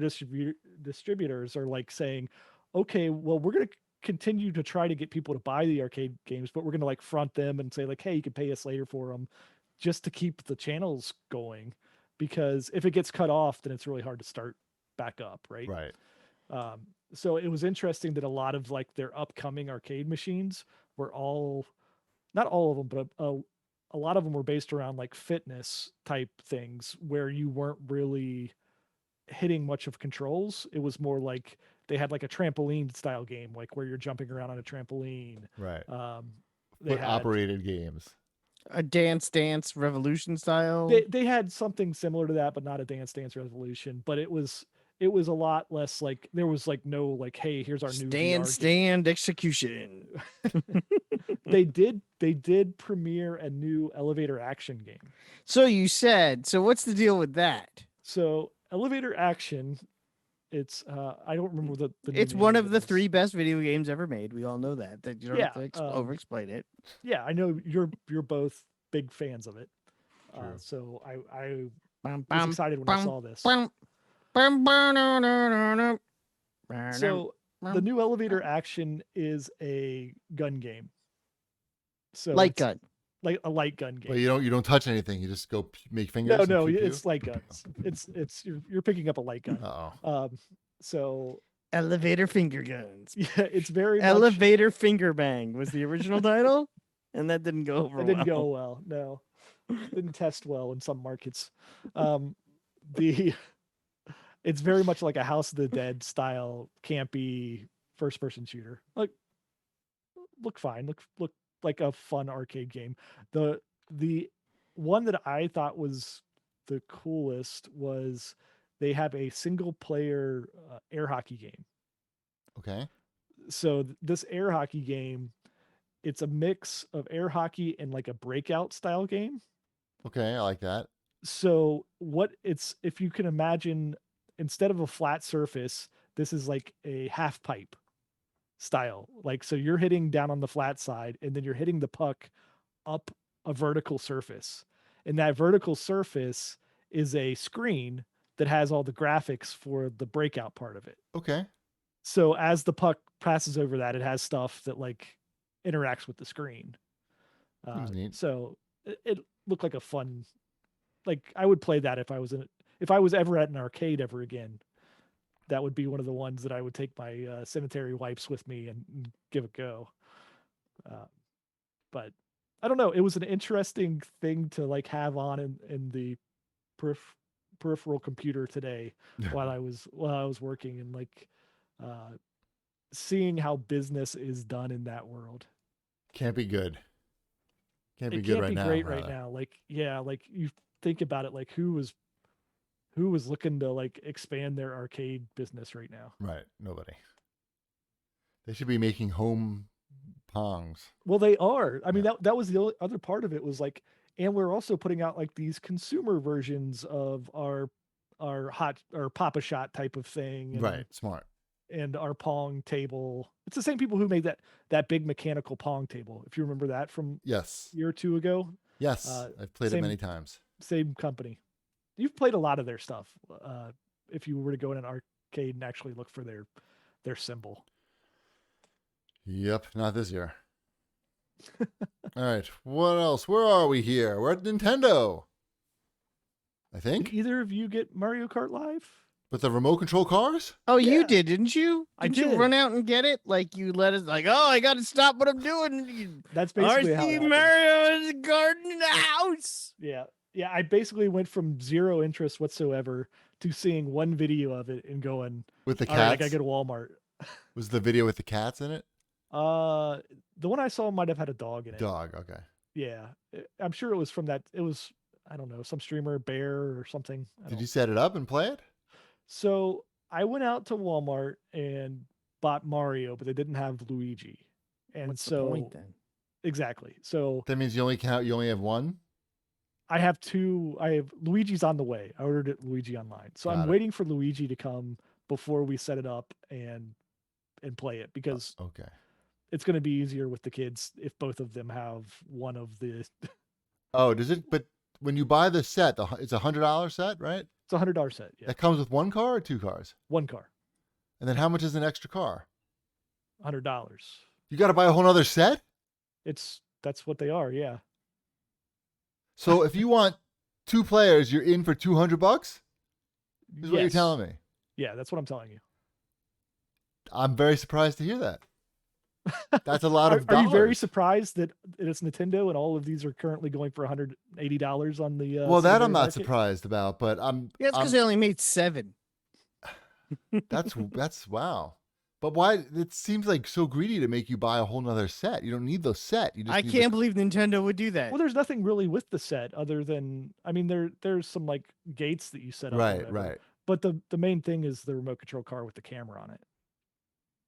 C: distributors are like saying, okay, well we're gonna continue to try to get people to buy the arcade games, but we're gonna like front them and say like, hey, you can pay us later for them, just to keep the channels going, because if it gets cut off, then it's really hard to start back up, right?
B: Right.
C: Um, so it was interesting that a lot of like their upcoming arcade machines were all, not all of them, but a lot of them were based around like fitness type things where you weren't really hitting much of controls. It was more like they had like a trampoline style game, like where you're jumping around on a trampoline.
B: Right.
C: They
B: Foot
C: had
B: operated games.
A: A Dance Revolution style.
C: they had something similar to that, but not a Dance Revolution. But it was a lot less like there was like no like, hey, here's our new VR game.
A: Stand execution.
C: They did premiere a new elevator action game.
A: So you said. So what's the deal with that?
C: So elevator action, it's I don't remember the new
A: It's
C: name
A: one of
C: it
A: the
C: is.
A: 3 best video games ever made. We all know that. That you don't
C: Yeah,
A: have to over-explain it.
C: Yeah, I know you're both big fans of it.
B: True.
C: So I
A: Bum,
C: was
A: bum,
C: excited when I
A: bum,
C: saw this.
A: bum, bum, bum, no, no, no, no.
C: So the new elevator action is a gun game. So
A: light
C: it's
A: gun.
C: like a light gun game.
B: But you don't touch anything. You just go make fingers.
C: No,
B: and pew,
C: it's light guns. It's you're picking up a light gun.
B: Uh-oh.
C: So
A: Elevator finger guns.
C: yeah, it's very much,
A: Elevator finger bang was the original title, and that didn't go over
C: it didn't
A: well.
C: go well. No, didn't test well in some markets. The it's very much like a House of the Dead style campy first person shooter. Like look fine, look like a fun arcade game. The one that I thought was the coolest was they have a single player air hockey game.
B: Okay.
C: So this air hockey game, it's a mix of air hockey and like a breakout style game.
B: Okay. I like that.
C: So what it's, if you can imagine, instead of a flat surface, this is like a half pipe style. Like, so you're hitting down on the flat side and then you're hitting the puck up a vertical surface. And that vertical surface is a screen that has all the graphics for the breakout part of it.
B: Okay.
C: So as the puck passes over that, it has stuff that like interacts with the screen.
B: Seems neat.
C: So it looked like a fun, like I would play that if I was ever at an arcade ever again. That would be one of the ones that I would take my sanitary wipes with me and give a go. But I don't know. It was an interesting thing to like have on in the peripheral computer today while I was working, and like seeing how business is done in that world.
B: Can't be good. Can't be
C: It
B: good
C: can't
B: right
C: be
B: now.
C: great
B: rather.
C: right now. Like, yeah, like you think about it, like who was looking to like expand their arcade business right now?
B: Right. Nobody. They should be making home pongs.
C: Well, they are. I mean,
B: Yeah.
C: that was the other part of it, was like, and we're also putting out like these consumer versions of our hot or Papa Shot type of thing. And,
B: Right. Smart.
C: and our Pong table. It's the same people who made that big mechanical Pong table. If you remember that from
B: Yes.
C: a year or two ago.
B: Yes. I've played it many times.
C: Same company. You've played a lot of their stuff. If you were to go in an arcade and actually look for their symbol.
B: Yep, not this year. All right, what else? Where are we here? We're at Nintendo, I think.
C: Did either of you get Mario Kart Live?
B: With the remote control cars?
A: Oh,
C: Yeah.
A: you did, didn't you?
C: I
A: Didn't you
C: did.
A: run out and get it? Like you let us, like, oh, I got to stop what I'm doing.
C: That's basically how it
A: RC
C: happened.
A: Mario in the garden in the house.
C: Yeah. Yeah, I basically went from zero interest whatsoever to seeing one video of it and going,
B: With the
C: all right, I
B: cats?
C: gotta go to Walmart.
B: Was the video with the cats in it?
C: The one I saw might have had a dog in it.
B: Dog, okay.
C: Yeah, I'm sure it was from that. It was, I don't know, some streamer, Bear or something.
B: Did you set it up and play it?
C: So I went out to Walmart and bought Mario, but they didn't have Luigi. And
A: What's
C: so
A: the point then?
C: exactly. So
B: That means you only have one?
C: I have two. I have Luigi's on the way. I ordered it Luigi online. So
B: Got
C: I'm
B: it.
C: waiting for Luigi to come before we set it up and play it because
B: Okay.
C: it's going to be easier with the kids if both of them have one of the.
B: Oh, does it? But when you buy the set, it's $100 set, right?
C: It's $100 set. Yeah,
B: That comes with one car or two cars?
C: one car,
B: And then how much is an extra car?
C: $100.
B: You got to buy a whole other set?
C: That's what they are. Yeah.
B: So if you want two players, you're in for $200? Is what you're
C: Yes.
B: telling me.
C: Yeah, that's what I'm telling you.
B: I'm very surprised to hear that. That's a lot of
C: Are you very
B: dollars.
C: surprised that it's Nintendo and all of these are currently going for $180 on the?
B: Well, that I'm
C: Simulator
B: not
C: Market?
B: surprised about, but
A: Yeah, it's because they only made 7.
B: that's wow. But why? It seems like so greedy to make you buy a whole nother set. You don't need those set. You just
A: I
B: need
A: can't believe Nintendo would do that.
C: Well, there's nothing really with the set other than, I mean, there's some like gates that you set up. or
B: Right,
C: whatever,
B: right.
C: But the main thing is the remote control car with the camera on it.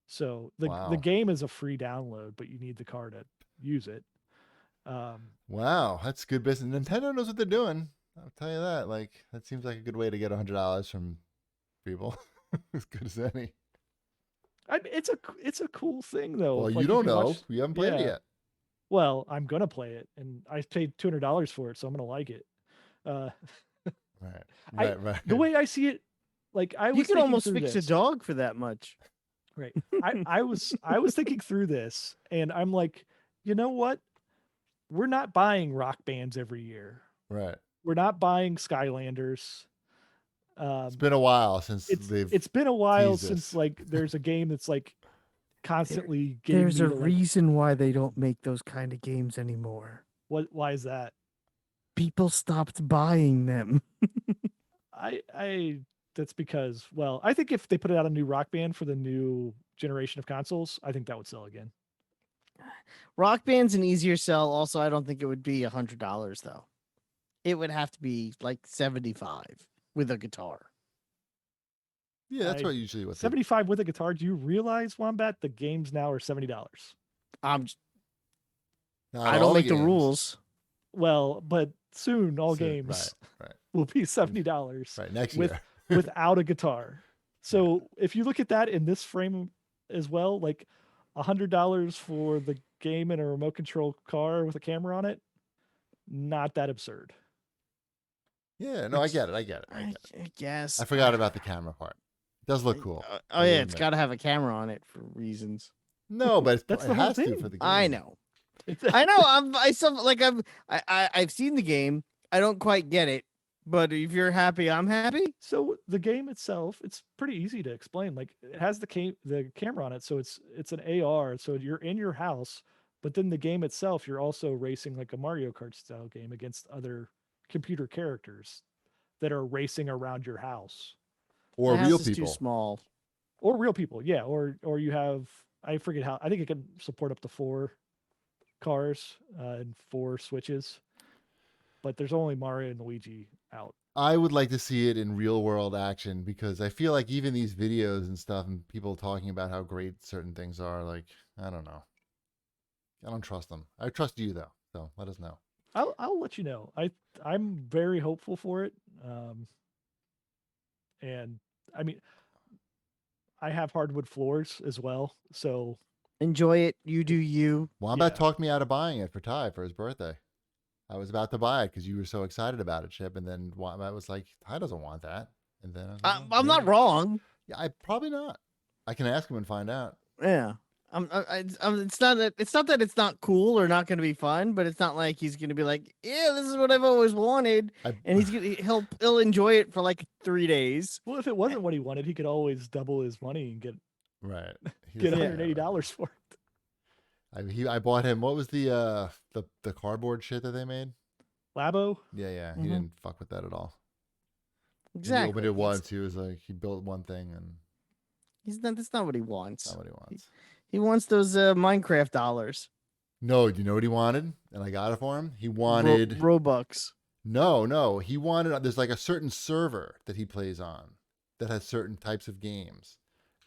C: So the
B: Wow.
C: game is a free download, but you need the car to use it.
B: Wow, that's good business. Nintendo knows what they're doing. I'll tell you that. Like that seems like a good way to get $100 from people. As good as any.
C: It's a cool thing though.
B: Well,
C: Like,
B: you
C: if
B: don't know.
C: watch-
B: You haven't played it
C: yeah.
B: yet.
C: Well, I'm gonna play it, and I paid $200 for it, so I'm gonna like it.
B: Right.
C: I-
B: Right. Right.
C: The way I see it, like I was
A: You could
C: thinking
A: almost
C: through
A: fix
C: this.
A: a dog for that much.
C: Right. I was thinking through this, and I'm like, you know what? We're not buying rock bands every year.
B: Right.
C: We're not buying Skylanders.
B: It's been a while since they've.
C: It's been a while
B: teased
C: since
B: us.
C: like there's a game that's like constantly getting
A: There's
C: me
A: a
C: to, like,
A: reason why they don't make those kind of games anymore.
C: why is that?
A: People stopped buying them.
C: I that's because, well, I think if they put out a new rock band for the new generation of consoles, I think that would sell again.
A: Rock Band's an easier sell. Also, I don't think it would be $100 though. It would have to be like 75 with a guitar.
B: Yeah, that's
C: I-
B: what usually what.
C: 75 with a guitar. Do you realize, Wombat, the games now are $70?
A: I don't make the rules.
C: Well, but soon all
B: So,
C: games
B: Right.
C: will be $70
B: Right. Next
C: with
B: year.
C: without a guitar. So if you look at that in this frame as well, like $100 for the game and a remote control car with a camera on it, not that absurd.
B: Yeah. No, I get it. I get it.
A: I guess.
B: I forgot about the camera part. It does look cool.
A: Oh yeah, it's got to have a camera on it for reasons.
B: No, but
C: That's
B: it
C: the whole
B: has to
C: thing.
B: for the game.
A: I know.
C: It's-
A: I know. I've seen the game. I don't quite get it, but if you're happy, I'm happy.
C: So the game itself, it's pretty easy to explain. Like it has the camera on it, so it's an AR. So you're in your house, but then the game itself, you're also racing like a Mario Kart style game against other computer characters that are racing around your house,
B: Or
A: The house
B: real
A: is too
B: people.
A: small.
C: or real people. Yeah, or you have, I forget how. I think it can support up to 4 cars and 4 switches, but there's only Mario and Luigi out.
B: I would like to see it in real world action because I feel like even these videos and stuff and people talking about how great certain things are, like, I don't know. I don't trust them. I trust you though. So let us know.
C: I'll let you know. I'm very hopeful for it. And I mean, I have hardwood floors as well, so
A: Enjoy it. You do you.
B: Wombat
C: Yeah.
B: talked me out of buying it for Ty for his birthday. I was about to buy it because you were so excited about it, Chip, and then Wombat was like, "Ty doesn't want that," and then I was like, "Oh,
A: I'm not
B: maybe."
A: wrong.
B: Yeah, I probably not. I can ask him and find out.
A: Yeah. It's not that it's not cool or not going to be fun, but it's not like he's going to be like, yeah, this is what I've always wanted,
B: I,
A: and he'll enjoy it for like 3 days.
C: well, if it wasn't what he wanted, he could always double his money and get
B: right.
C: get
A: Yeah.
C: $180 for it.
B: I bought him. What was the cardboard shit that they made?
C: Labo?
B: Yeah. He
A: Mhm.
B: didn't fuck with that at all.
A: Exactly.
B: He opened it once. He was like, he built one thing, and
A: That's not what he wants.
B: not what he wants.
A: He wants those Minecraft dollars.
B: No, do you know what he wanted? And I got it for him. He wanted
A: Robux.
B: No. He wanted. There's like a certain server that he plays on that has certain types of games,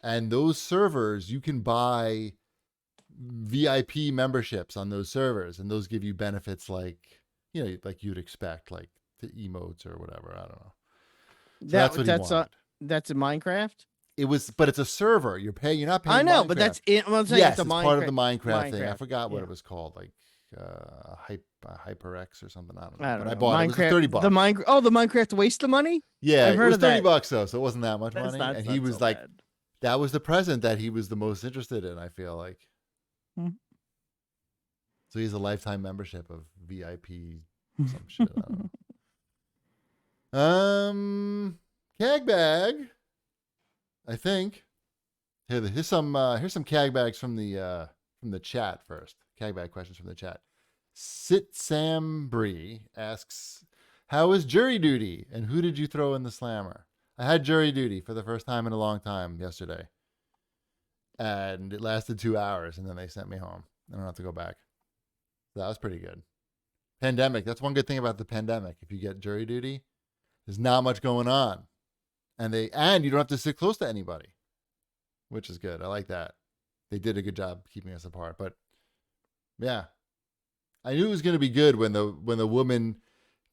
B: and those servers you can buy VIP memberships on those servers, and those give you benefits like like you'd expect, like the emotes or whatever. I don't know. So that's what he wanted.
A: That's in Minecraft.
B: It was, but it's a server. You're not paying.
A: I know,
B: Minecraft.
A: but that's it. Well, I'm saying
B: Yes,
A: it's
B: it's part of the Minecraft thing. I forgot what
A: yeah.
B: it was called, like HyperX or something. I don't know.
A: I don't
B: But I
A: know.
B: bought it. It was
A: Minecraft,
B: $30.
A: the Minecraft waste of money.
B: Yeah,
A: I've heard
B: it was
A: of that.
B: $30 though, so it wasn't that much money.
A: That's
B: And he
A: not
B: was
A: so
B: like,
A: bad.
B: that was the present that he was the most interested in. I feel like.
A: Hmm.
B: So he has a lifetime membership of VIP some shit. I don't know. CAG bag. I think. Here's some CAG bags from the chat first. CAG bag questions from the chat. Sit Sam Bree asks, "How is jury duty, and who did you throw in the slammer?" I had jury duty for the first time in a long time yesterday, and it lasted 2 hours, and then they sent me home. I don't have to go back. So that was pretty good. Pandemic. That's one good thing about the pandemic. If you get jury duty, there's not much going on, and you don't have to sit close to anybody, which is good. I like that. They did a good job keeping us apart. But yeah, I knew it was going to be good when the woman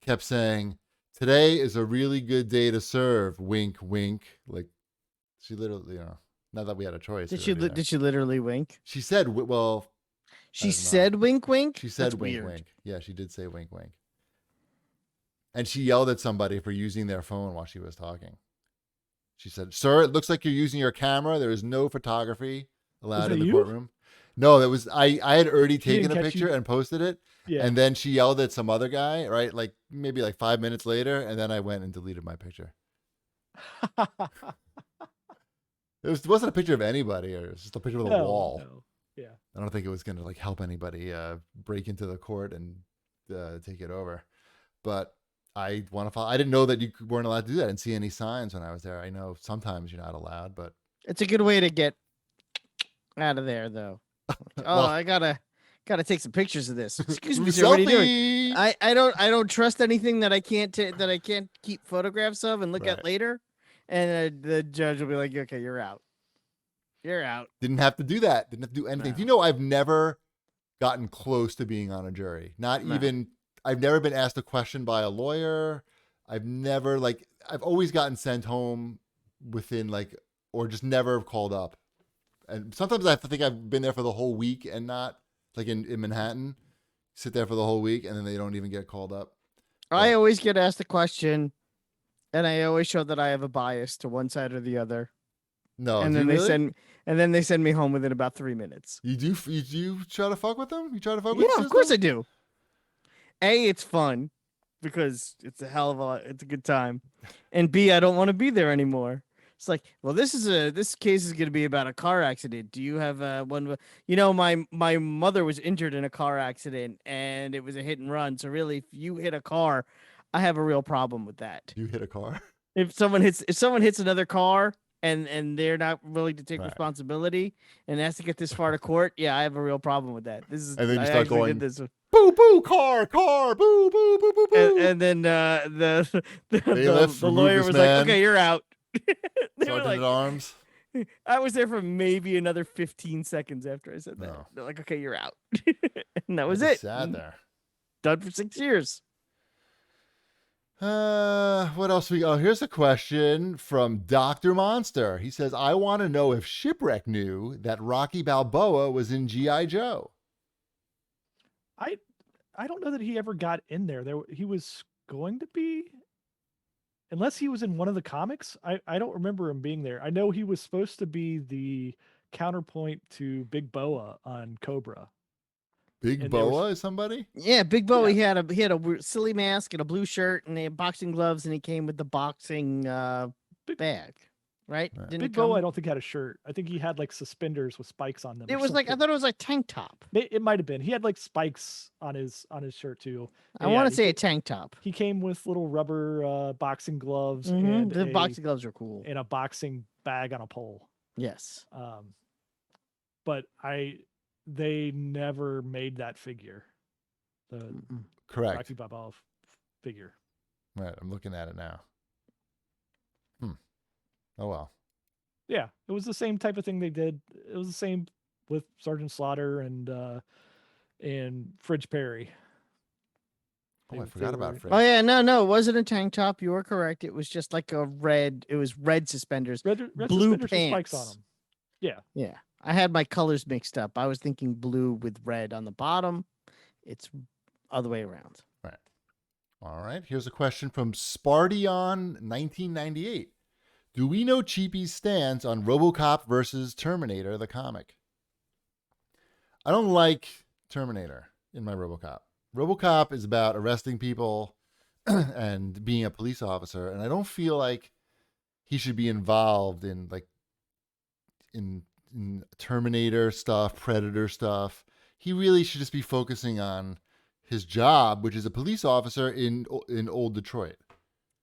B: kept saying, "Today is a really good day to serve." Wink, wink. Like she literally, not that we had a choice.
A: Did she literally wink?
B: She said, "Well."
A: She said wink, wink.
B: She said
A: That's
B: wink,
A: weird.
B: wink. Yeah, she did say wink, wink. And she yelled at somebody for using their phone while she was talking. She said, "Sir, it looks like you're using your camera. There is no photography allowed in the courtroom." No, that was I had already taken a picture and posted it.
C: Yeah.
B: And then she yelled at some other guy, right? Like maybe like 5 minutes later, and then I went and deleted my picture. It wasn't a picture of anybody, it was just a picture of the wall.
C: No. Yeah.
B: I don't think it was going to like help anybody break into the court and take it over. But I want to follow. I didn't know that you weren't allowed to do that. I didn't see any signs when I was there. I know sometimes you're not allowed, but
A: It's a good way to get out of there, though.
B: Well-
A: I gotta take some pictures of this. Excuse me, sir. What are you doing?
B: Selfie!
A: I don't trust anything that I can't keep photographs of and look
B: Right.
A: at later. And the judge will be like, "Okay, you're out. You're out."
B: Didn't have to do that. Didn't have to do anything.
A: No.
B: Do you know I've never gotten close to being on a jury? Not
A: No.
B: even. I've never been asked a question by a lawyer. I've never I've always gotten sent home within or just never called up. And sometimes I have to think I've been there for the whole week and not in Manhattan, sit there for the whole week and then they don't even get called up.
A: I always get asked a question, and I always show that I have a bias to one side or the other.
B: No,
A: and
B: do
A: then
B: you
A: they
B: really?
A: send me home within about 3 minutes.
B: You do try to fuck with them? You try to fuck with
A: Yeah,
B: the
A: of course I
B: system?
A: do. A, it's fun because it's a good time, and B, I don't want to be there anymore. It's like, well, this case is going to be about a car accident. Do you have one? My mother was injured in a car accident, and it was a hit and run. So really, if you hit a car, I have a real problem with that.
B: You hit a car?
A: If someone hits another car and they're not willing to take
B: Right.
A: responsibility and has to get this far to court, yeah, I have a real problem with that.
B: And then you
A: I
B: start
A: actually
B: going,
A: did this.
B: Boo, boo, car, boo, boo, boo, boo, boo.
A: And then the
B: Bailiff,
A: the
B: remove
A: lawyer
B: this
A: was
B: man.
A: like, "Okay, you're out." They were
B: Sergeant
A: like,
B: at arms.
A: I was there for maybe another 15 seconds after I said that.
B: No.
A: They're like, "Okay, you're out," and that was
B: That's
A: it.
B: sad there.
A: Done for 6 years.
B: What else we? Oh, here's a question from Dr. Monster. He says, "I want to know if Shipwreck knew that Rocky Balboa was in GI Joe."
C: I don't know that he ever got in there. He was going to be, unless he was in one of the comics. I don't remember him being there. I know he was supposed to be the counterpoint to Big Boa on Cobra.
B: Big Boa is somebody?
A: Yeah, Big Boa. Yeah. He had a silly mask and a blue shirt and they had boxing gloves, and he came with the boxing bag. Right?
B: Right.
C: Big Boa, I don't think had a shirt. I think he had like suspenders with spikes on them.
A: It was like, I thought it was like tank top.
C: It might have been. He had like spikes on his shirt too.
A: I want to say a tank top.
C: He came with little rubber boxing gloves,
A: Mm-hmm.
C: and
A: the boxing gloves are cool,
C: and a boxing bag on a pole.
A: Yes.
C: But they never made that figure. The
B: Correct.
C: Rocky Balboa figure.
B: Right. I'm looking at it now. Oh well.
C: Yeah, it was the same type of thing they did. It was the same with Sergeant Slaughter and Fridge Perry.
B: Oh, I forgot about Fridge.
A: Oh yeah, no, it wasn't a tank top. You were correct. It was just like a red. It was red suspenders,
C: red
A: blue
C: suspenders with
A: pants.
C: spikes on them. Yeah.
A: Yeah. I had my colors mixed up. I was thinking blue with red on the bottom. It's other way around.
B: Right. All right. Here's a question from Spardion 1998. Do we know Cheapy's stance on RoboCop versus Terminator, the comic? I don't like Terminator in my RoboCop. RoboCop is about arresting people and being a police officer, and I don't feel like he should be involved in Terminator stuff, Predator stuff. He really should just be focusing on his job, which is a police officer in old Detroit.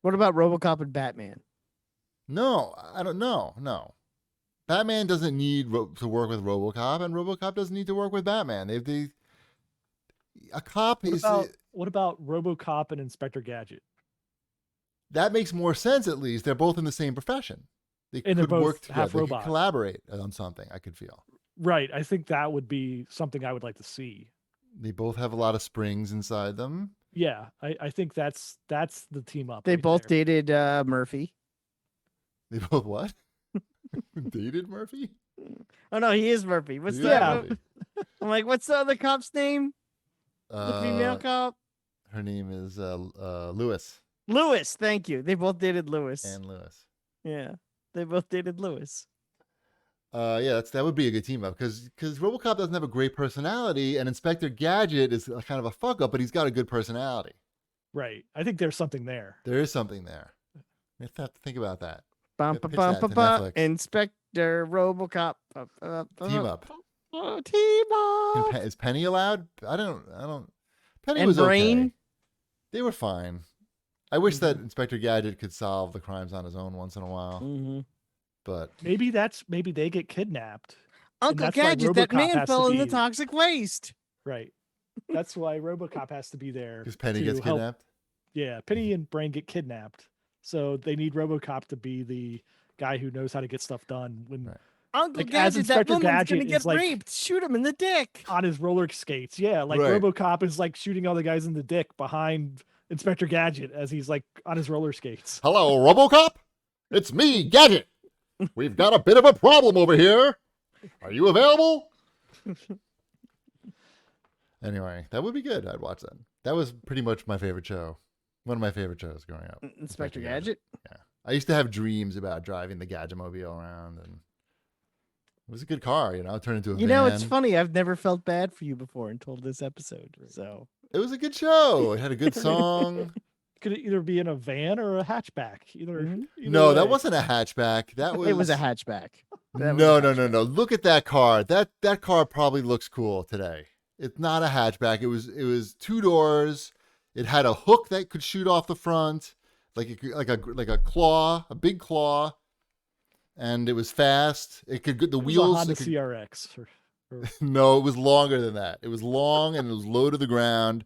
A: What about RoboCop and Batman?
B: No, I don't know. No. Batman doesn't need to work with RoboCop, and RoboCop doesn't need to work with Batman. A cop is...
C: What about RoboCop and Inspector Gadget?
B: That makes more sense, at least. They're both in the same profession. They could work together. They could collaborate on something, I could feel.
C: Right. I think that would be something I would like to see.
B: They both have a lot of springs inside them.
C: Yeah, I think that's the team up.
A: They both dated Murphy.
B: They both what? Dated Murphy?
A: Oh no, he is Murphy. What's that? I'm like, what's the other cop's name? The female cop?
B: Her name is Lewis.
A: Lewis, thank you. They both dated Lewis.
B: And Lewis.
A: Yeah. They both dated Lewis.
B: Yeah, that would be a good team up because RoboCop doesn't have a great personality, and Inspector Gadget is kind of a fuck up, but he's got a good personality.
C: Right. I think there's something there.
B: There is something there. You have to think about that.
A: Inspector RoboCop.
B: Team up.
A: Team up.
B: Is Penny allowed? I don't. Penny
A: and
B: was
A: Brain?
B: Okay. They were fine. I wish that Inspector Gadget could solve the crimes on his own once in a while.
A: Mm-hmm.
B: But
C: maybe they get kidnapped.
A: Uncle Gadget, that man fell in the toxic waste.
C: Right. That's why RoboCop has to be there.
B: Because Penny gets kidnapped?
C: Yeah, Penny and Brain get kidnapped. So they need RoboCop to be the guy who knows how to get stuff done. When
A: Uncle Gadget, that woman's going to get raped. Shoot him in the dick.
C: On his roller skates. Yeah, RoboCop is like shooting all the guys in the dick behind Inspector Gadget as he's like on his roller skates.
B: Hello, RoboCop? It's me, Gadget. We've got a bit of a problem over here. Are you available? Anyway, that would be good. I'd watch that. That was pretty much my favorite show. One of my favorite shows growing up.
A: Inspector Gadget?
B: Yeah. I used to have dreams about driving the Gadget-mobile around, and it was a good car, it turned into a van.
A: It's funny. I've never felt bad for you before until this episode. So
B: it was a good show. It had a good song.
C: Could it either be in a van or a hatchback? Either
B: no,
C: way.
B: That wasn't a hatchback.
A: It was a hatchback.
B: No. Look at that car. That car probably looks cool today. It's not a hatchback. It was two doors. It had a hook that could shoot off the front, like a claw, a big claw, and it was fast. It could the wheels.
C: A Honda CRX.
B: No, it was longer than that. It was long and it was low to the ground.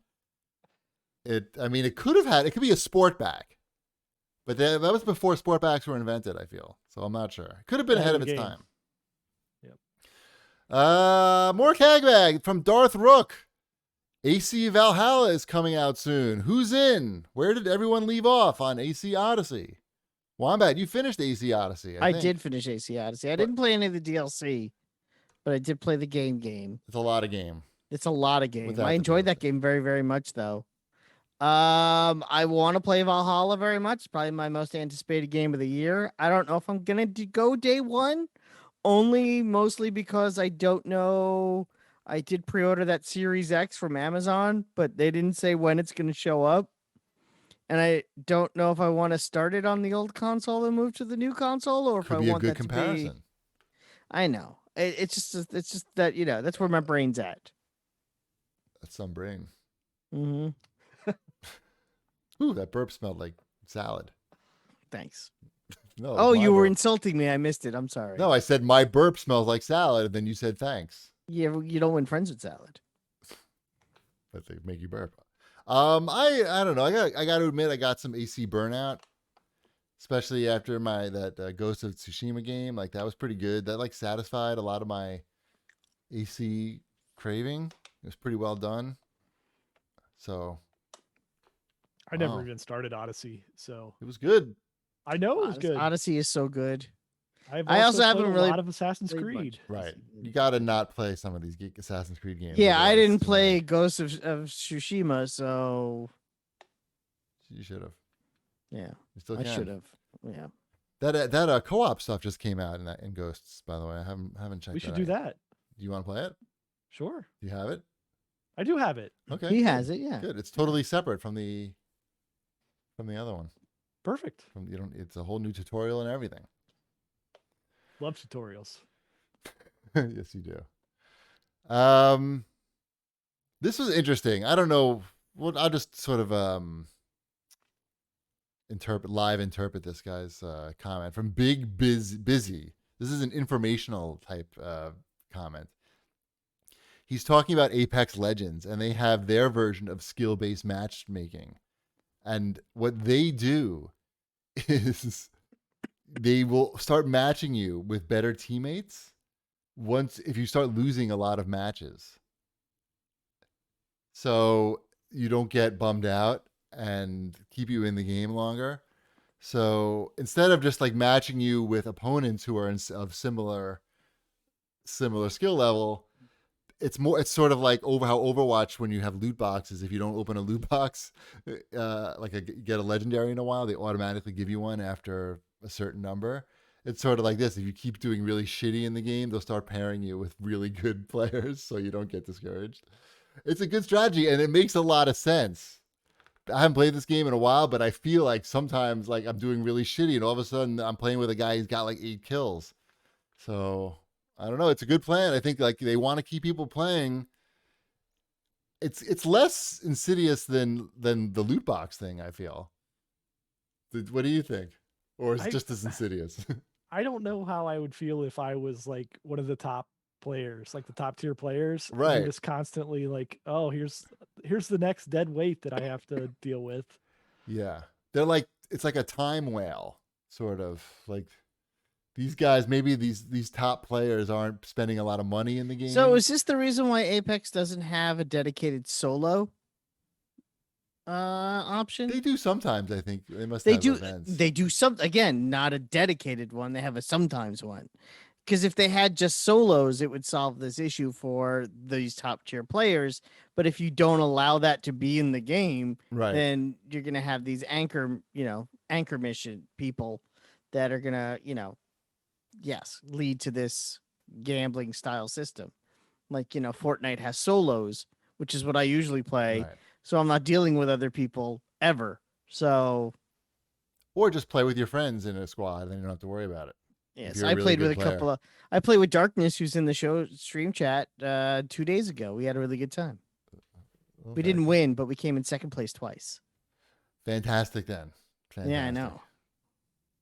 B: It could be a Sportback, but that was before Sportbacks were invented, I feel. So I'm not sure. It could have been ahead of its time.
C: Yep.
B: More CAGbag from Darth Rook. AC Valhalla is coming out soon. Who's in? Where did everyone leave off on AC Odyssey? Wombat, you finished AC Odyssey, I think.
A: did finish AC Odyssey. I
B: But-
A: didn't play any of the DLC, but I did play the game.
B: It's a lot of game.
A: It's a lot of game.
B: Without
A: I
B: the
A: enjoyed that
B: DLC.
A: game very, very much, though. I want to play Valhalla very much. It's probably my most anticipated game of the year. I don't know if I'm gonna go day one, mostly because I don't know. I did pre-order that Series X from Amazon, but they didn't say when it's gonna show up, and I don't know if I want to start it on the old console and move to the new console, or if
B: Could
A: I
B: be a
A: want
B: good
A: that
B: comparison.
A: to be. I know it's just that that's where my brain's at.
B: That's some brain.
A: Mm-hmm.
B: Ooh, that burp smelled like salad.
A: Thanks.
B: No. it
A: Oh,
B: was my
A: you were
B: burp.
A: insulting me. I missed it. I'm sorry.
B: No, I said my burp smells like salad, and then you said thanks.
A: Yeah, well, you don't win friends with salad.
B: But they make you burp. I don't know. I got to admit, I got some AC burnout, especially after that Ghost of Tsushima game. Like that was pretty good. That like satisfied a lot of my AC craving. It was pretty well done. So
C: I never
B: Wow.
C: even started Odyssey, so
B: it was good.
C: I know it was good.
A: Odyssey is so good.
C: I
A: also
C: played
A: haven't
C: a
A: really
C: lot of Assassin's
A: played
C: Creed.
A: much.
B: Right. You got to not play some of these Assassin's Creed games.
A: Yeah, I
B: otherwise
A: didn't
B: it's
A: play
B: annoying.
A: Ghost of Tsushima, so
B: You should have.
A: yeah,
B: You still
A: I
B: can.
A: should have. Yeah,
B: That co-op stuff just came out in Ghosts. By the way, I haven't checked.
C: We should
B: out
C: do
B: yet.
C: that.
B: Do you want to play it?
C: Sure.
B: Do you have it?
C: I do have it.
B: Okay.
A: he
B: good.
A: has it. Yeah,
B: Good. It's totally separate from the other one.
C: Perfect.
B: It's a whole new tutorial and everything.
C: Love tutorials.
B: Yes, you do. This was interesting. I don't know. Well, I'll just sort of interpret this guy's comment from Big Busy. This is an informational type comment. He's talking about Apex Legends, and they have their version of skill-based matchmaking. And what they do is they will start matching you with better teammates if you start losing a lot of matches. So you don't get bummed out and keep you in the game longer. So instead of just like matching you with opponents who are of similar skill level, it's sort of like how Overwatch, when you have loot boxes, if you don't open a loot box, get a legendary in a while, they automatically give you one after a certain number. It's sort of like this. If you keep doing really shitty in the game, they'll start pairing you with really good players so you don't get discouraged. It's a good strategy, and it makes a lot of sense. I haven't played this game in a while, but I feel like sometimes like I'm doing really shitty, and all of a sudden I'm playing with a guy who's got like 8 kills. So I don't know. It's a good plan. I think like they want to keep people playing. It's less insidious than the loot box thing, I feel. What do you think? Or is it just as insidious?
C: I don't know how I would feel if I was like one of the top players, like the top tier players. and
B: Right.
C: I'm just constantly like, oh, here's the next dead weight that I have to deal with.
B: Yeah. They're like, it's like a time whale, sort of. Like these guys, maybe these top players aren't spending a lot of money in the game.
A: So is this the reason why Apex doesn't have a dedicated solo option?
B: They do sometimes, I think. They must
A: They
B: have
A: do.
B: events.
A: They do some, again, not a dedicated one. They have a sometimes one. Because if they had just solos, it would solve this issue for these top tier players. But if you don't allow that to be in the game,
B: Right.
A: then you're gonna have these anchor mission people that are gonna, lead to this gambling style system. Like, Fortnite has solos, which is what I usually play.
B: Right.
A: So I'm not dealing with other people ever. So
B: Or just play with your friends in a squad, and then you don't have to worry about it.
A: yes,
B: you're a
A: I
B: really
A: played with
B: good
A: a couple of. I played with Darkness, who's in the show stream chat 2 days ago. We had a really good time.
B: Well,
A: We didn't win, but we came in second place twice.
B: Fantastic then.
A: Yeah, I know.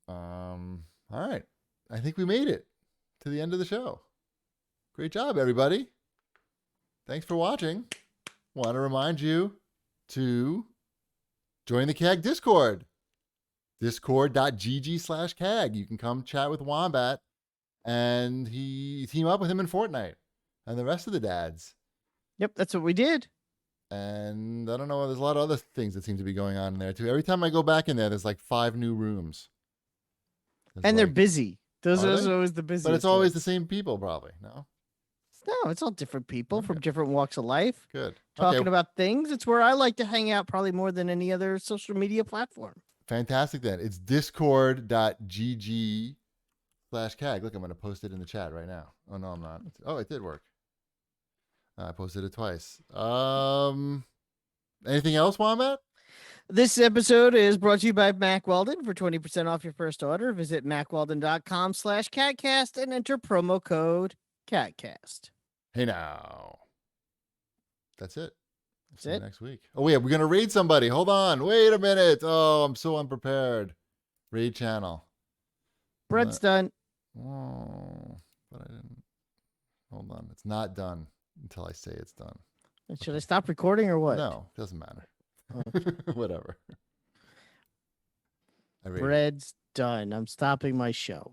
B: All right. I think we made it to the end of the show. Great job, everybody. Thanks for watching. Want to remind you to join the CAG Discord. Discord.gg/CAG. You can come chat with Wombat and team up with him in Fortnite and the rest of the dads.
A: Yep, that's what we did.
B: And I don't know. There's a lot of other things that seem to be going on in there too. Every time I go back in there, there's like 5 new rooms.
A: And they're busy. Those
B: Are
A: are
B: they?
A: always the busiest.
B: But it's always the
A: ones.
B: same people, probably. No.
A: No, it's all different people
B: Okay.
A: from different walks of life.
B: Good.
A: Talking
B: Okay.
A: about things. It's where I like to hang out probably more than any other social media platform.
B: Fantastic then. It's discord.gg/CAG. Look, I'm going to post it in the chat right now. Oh, no, I'm not. Oh, it did work. I posted it twice. Anything else, Wombat?
A: This episode is brought to you by Mack Weldon. For 20% off your first order, visit mackweldon.com/CAGcast and enter promo code CAGcast.
B: Hey, now. That's it.
A: That's
B: See you
A: it.
B: next week. Oh, yeah, we're going to raid somebody. Hold on. Wait a minute. Oh, I'm so unprepared. Raid channel.
A: Bread's done.
B: Oh, but I didn't. Hold on. It's not done until I say it's done.
A: Should I stop recording or what?
B: No, doesn't matter. Whatever.
A: Bread's done. I'm stopping my show.